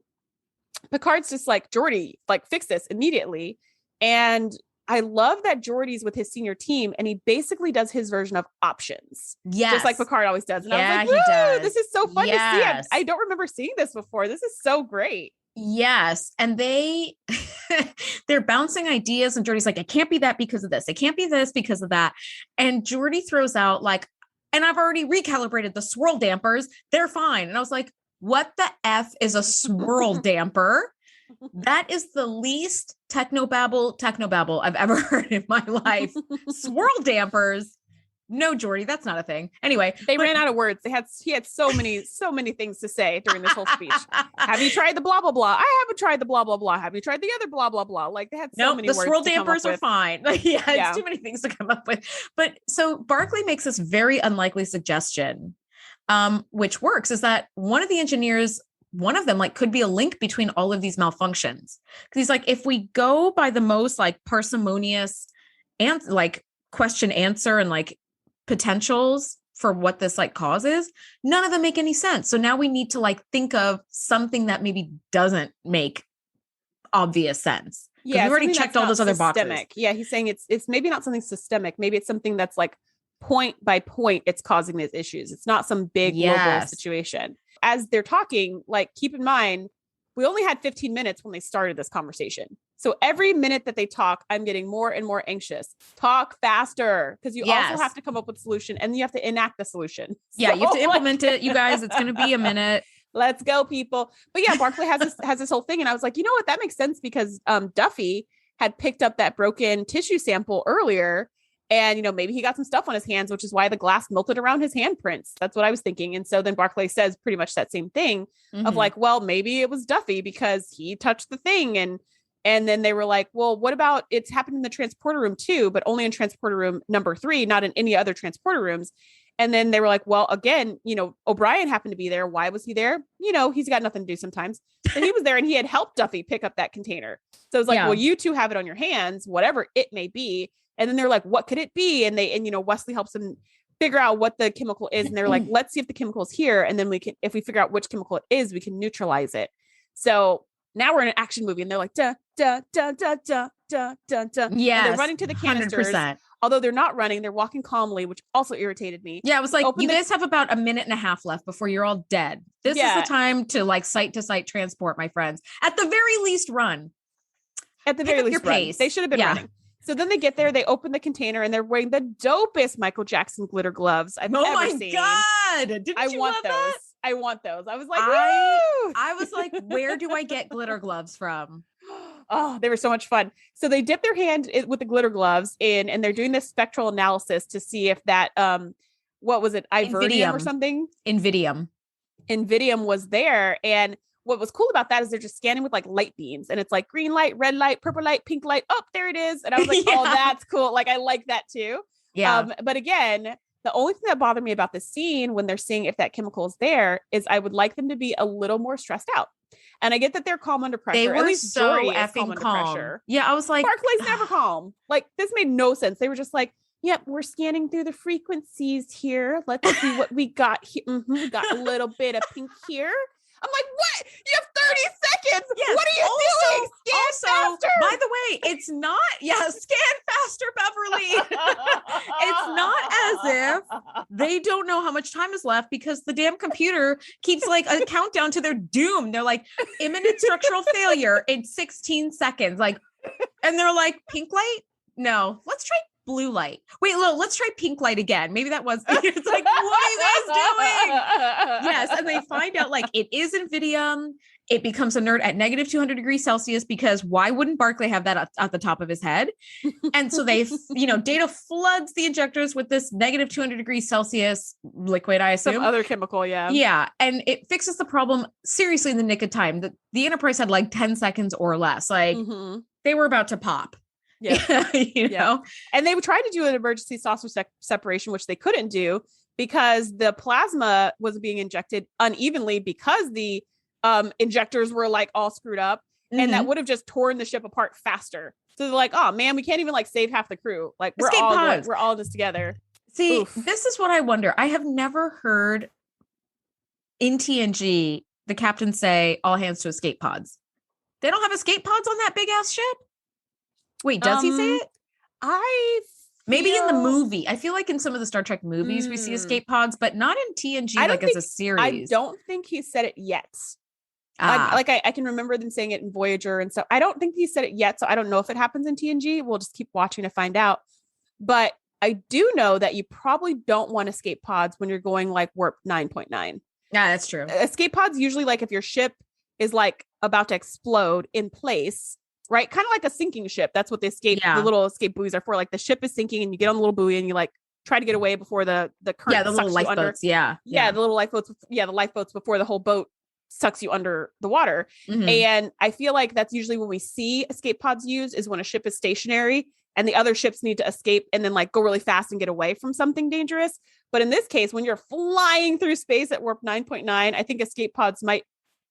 Picard's just like, Geordi, like fix this immediately. And I love that Geordi's with his senior team and he basically does his version of options. Yes. Just like Picard always does. And I was like, he does. This is so fun to see. I don't remember seeing this before. This is so great. Yes. And they're bouncing ideas and Geordi's like, it can't be that because of this. It can't be this because of that. And Geordi throws out like, and I've already recalibrated the swirl dampers. They're fine. And I was like, what the F is a swirl damper? That is the least technobabble I've ever heard in my life. Swirl dampers. No, Geordi, that's not a thing. Anyway, they ran out of words. He had so many things to say during this whole speech. Have you tried the blah, blah, blah? I haven't tried the blah, blah, blah. Have you tried the other blah, blah, blah? Like they had so many words. The swirl dampers are fine. Like, it's too many things to come up with. But so Barclay makes this very unlikely suggestion, which works, is that one of the engineers, one of them like could be a link between all of these malfunctions. Cause he's like, if we go by the most like parsimonious and like question answer and like potentials for what this like causes, none of them make any sense. So now we need to like think of something that maybe doesn't make obvious sense. Yeah. We've already checked all those other boxes. Yeah. He's saying it's maybe not something systemic. Maybe it's something that's like point by point, it's causing these issues. It's not some big global situation. As they're talking, like keep in mind, we only had 15 minutes when they started this conversation. So every minute that they talk, I'm getting more and more anxious. Talk faster, because you also have to come up with a solution and you have to enact the solution. Yeah, you have to implement it, you guys. It's going to be a minute. Let's go, people. But yeah, Barclay has this whole thing. And I was like, you know what? That makes sense because Duffy had picked up that broken tissue sample earlier. And, maybe he got some stuff on his hands, which is why the glass melted around his handprints. That's what I was thinking. And so then Barclay says pretty much that same thing of like, well, maybe it was Duffy because he touched the thing. And then they were like, well, what about it's happened in the transporter room too, but only in transporter room number 3, not in any other transporter rooms. And then they were like, well, again, O'Brien happened to be there. Why was he there? He's got nothing to do sometimes. So he was there and he had helped Duffy pick up that container. So it's like, well, you two have it on your hands, whatever it may be. And then they're like, what could it be? And Wesley helps them figure out what the chemical is. And they're like, let's see if the chemical is here. And then if we figure out which chemical it is, we can neutralize it. So now we're in an action movie and they're like, da, da, da, da, da, da, da, da. Yeah. They're running to the canisters. 100%. Although they're not running, they're walking calmly, which also irritated me. Yeah. I was like, you guys have about a minute and a half left before you're all dead. This is the time to like site to site transport, my friends. At the very least, run. At the very least, run. They should have been running. So then they get there, they open the container, and they're wearing the dopest Michael Jackson glitter gloves I've ever seen. Oh my God. Didn't you love those. That? I want those. I was like, I was like, where do I get glitter gloves from? Oh, they were so much fun. So they dip their hand with the glitter gloves in, and they're doing this spectral analysis to see if that, what was it? Iverdium or something? Invidium was there. And what was cool about that is they're just scanning with like light beams and it's like green light, red light, purple light, pink light. Oh, there it is. And I was like, oh, that's cool. Like, I like that too. Yeah. But again, the only thing that bothered me about the scene when they're seeing if that chemical is there is I would like them to be a little more stressed out. And I get that they're calm under pressure. They were at least so Jory effing calm. Pressure. Yeah. I was like, Barclay's never calm. Like this made no sense. They were just like, yep, we're scanning through the frequencies here. Let's see what we got here. We got a little bit of pink here. I'm like, what? You have 30 seconds. Yes. What are you doing? Scan faster. By the way, it's not, scan faster, Beverly. It's not as if they don't know how much time is left because the damn computer keeps like a countdown to their doom. They're like imminent structural failure in 16 seconds. Like, and they're like, pink light? No, let's try blue light. Wait, let's try pink light again. Maybe that was, it's like, what are you guys doing? Yes. And they find out like it is Invidium It becomes a nerd at negative 200 degrees Celsius because why wouldn't Barclay have that at the top of his head? And so they, Data floods the injectors with this negative 200 degrees Celsius liquid, I assume. Some other chemical, yeah. Yeah. And it fixes the problem seriously in the nick of time. The Enterprise had like 10 seconds or less. Like they were about to pop. Yeah. know? And they tried to do an emergency saucer separation, which they couldn't do because the plasma was being injected unevenly because the injectors were like all screwed up and that would have just torn the ship apart faster. So they're like, oh man, we can't even like save half the crew. Like we're all in this together. See, This is what I wonder. I have never heard in TNG the captain say all hands to escape pods. They don't have escape pods on that big ass ship. Wait, does he say it? Maybe in the movie. I feel like in some of the Star Trek movies we see escape pods, but not in TNG as a series. I don't think he said it yet. I can remember them saying it in Voyager and so I don't think he said it yet. So I don't know if it happens in TNG. We'll just keep watching to find out. But I do know that you probably don't want escape pods when you're going like warp 9.9. Yeah, that's true. Escape pods usually like if your ship is like about to explode in place, right? Kind of like a sinking ship. That's what the little escape buoys are for. Like the ship is sinking and you get on the little buoy and you like try to get away before the current. Yeah, the little lifeboats. Yeah, the little lifeboats. Yeah, the lifeboats before the whole boat sucks you under the water. And I feel like that's usually when we see escape pods used is when a ship is stationary and the other ships need to escape and then like go really fast and get away from something dangerous. But in this case, when you're flying through space at warp 9.9, I think escape pods might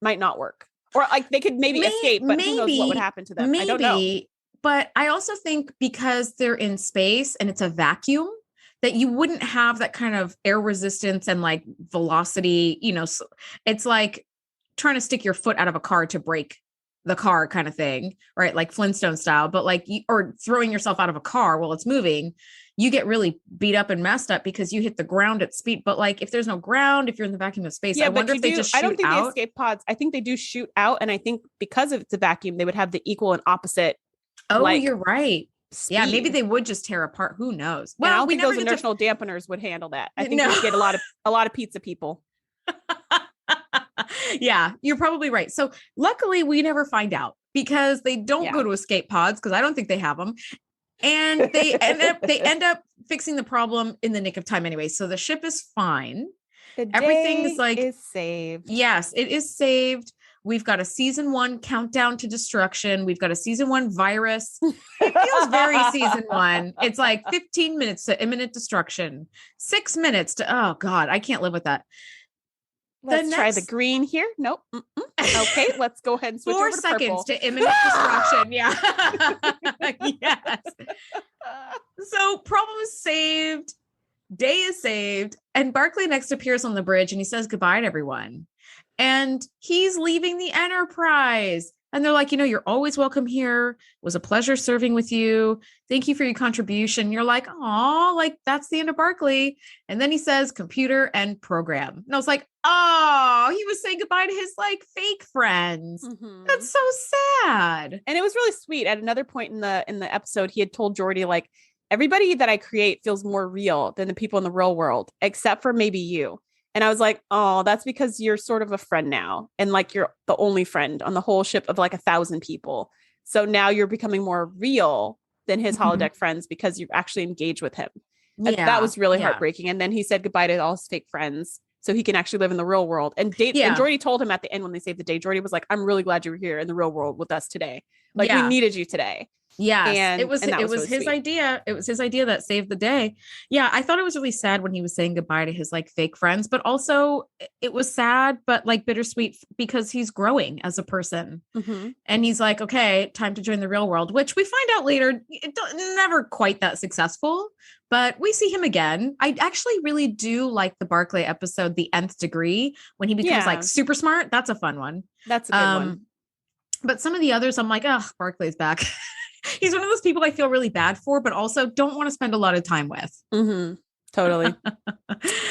not work. Or like they could maybe escape, but who knows what would happen to them. I don't know. But I also think because they're in space and it's a vacuum, that you wouldn't have that kind of air resistance and like velocity, so it's like trying to stick your foot out of a car to brake the car kind of thing, right? Like Flintstone style, but like, or throwing yourself out of a car while it's moving, you get really beat up and messed up because you hit the ground at speed. But like, if there's no ground, if you're in the vacuum of space, I wonder if they just shoot out. I don't think the escape pods, I think they do shoot out. And I think because of it's a vacuum, they would have the equal and opposite. Oh, you're right. Speed. Yeah, maybe they would just tear apart. Who knows? Well, I don't think those inertial dampeners would handle that. I think we'd get a lot of pizza people. Yeah, you're probably right. So luckily we never find out because they don't go to escape pods because I don't think they have them. And they end up fixing the problem in the nick of time anyway. So the ship is fine. Everything is saved. Yes, it is saved. We've got a season 1 countdown to destruction. We've got a season 1 virus. It feels very season 1. It's like 15 minutes to imminent destruction. 6 minutes to, oh God, I can't live with that. Let's try the green here. Nope. Okay, let's go ahead and switch 4 over to seconds purple. to imminent destruction. Yeah. Yes. So problem is saved. Day is saved. And Barclay next appears on the bridge and he says goodbye to everyone. And he's leaving the Enterprise. And they're like, you're always welcome here. It was a pleasure serving with you. Thank you for your contribution. You're like, oh, like that's the end of Barclay. And then he says computer and program. And I was like, oh, he was saying goodbye to his like fake friends. That's so sad. And it was really sweet. At another point in the episode, he had told Geordi, like, everybody that I create feels more real than the people in the real world, except for maybe you. And I was like, oh, that's because you're sort of a friend now. And like, you're the only friend on the whole ship of like 1,000 people. So now you're becoming more real than his holodeck friends because you actually engage with him. Yeah, and that was really heartbreaking. And then he said goodbye to all his fake friends so he can actually live in the real world. And and Geordi told him at the end when they saved the day, Geordi was like, I'm really glad you were here in the real world with us today. Like we needed you today. Yeah, it was really his idea. It was his idea that saved the day. Yeah, I thought it was really sad when he was saying goodbye to his like fake friends, but also it was sad, but like bittersweet because he's growing as a person. And he's like, okay, time to join the real world, which we find out later, never quite that successful, but we see him again. I actually really do like the Barclay episode, The Nth Degree, when he becomes like super smart. That's a fun one. That's a good one. But some of the others, I'm like, oh, Barclay's back. He's one of those people I feel really bad for, but also don't want to spend a lot of time with. Totally.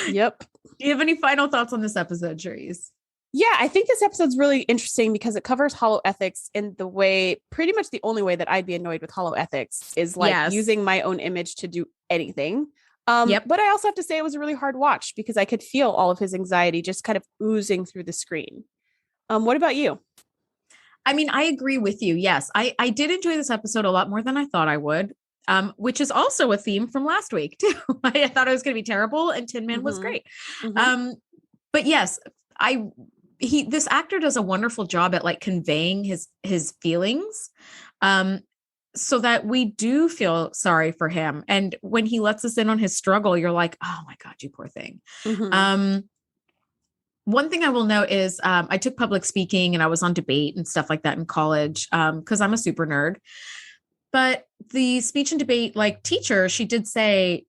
Yep. Do you have any final thoughts on this episode, Shereese? Yeah, I think this episode's really interesting because it covers holoethics in the way, pretty much the only way that I'd be annoyed with holoethics is like using my own image to do anything. But I also have to say it was a really hard watch because I could feel all of his anxiety just kind of oozing through the screen. What about you? I mean, I agree with you. Yes, I did enjoy this episode a lot more than I thought I would, which is also a theme from last week too. I thought it was going to be terrible, and Tin Man was great. But yes, this actor does a wonderful job at like conveying his feelings, so that we do feel sorry for him. And when he lets us in on his struggle, you're like, oh my God, you poor thing. One thing I will note is I took public speaking and I was on debate and stuff like that in college because I'm a super nerd. But the speech and debate like teacher, she did say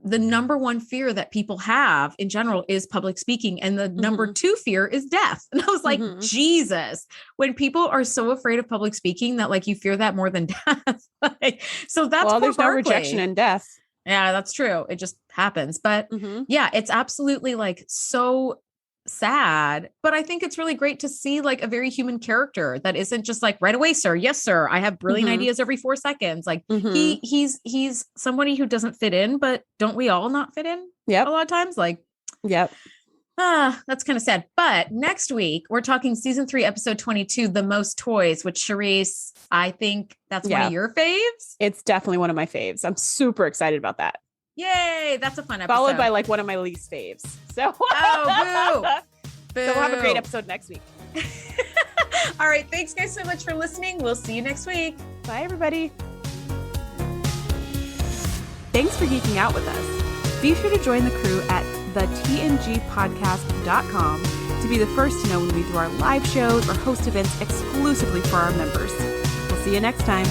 the number one fear that people have in general is public speaking. And the number two fear is death. And I was like, Jesus, when people are so afraid of public speaking that like you fear that more than death. So that's there's Barclay. No rejection in death. Yeah, that's true. It just happens. But yeah, it's absolutely like so sad, but I think it's really great to see like a very human character that isn't just like right away, sir. Yes, sir. I have brilliant ideas every 4 seconds. Like he's somebody who doesn't fit in, but don't we all not fit in? Yep. A lot of times, like, that's kind of sad. But next week we're talking season 3, episode 22, The Most Toys, which Shereese, I think that's one of your faves. It's definitely one of my faves. I'm super excited about that. Yay, that's a fun episode. Followed by like one of my least faves. So, boo. So we'll have a great episode next week. All right. Thanks guys so much for listening. We'll see you next week. Bye, everybody. Thanks for geeking out with us. Be sure to join the crew at thetngpodcast.com to be the first to know when we do our live shows or host events exclusively for our members. We'll see you next time.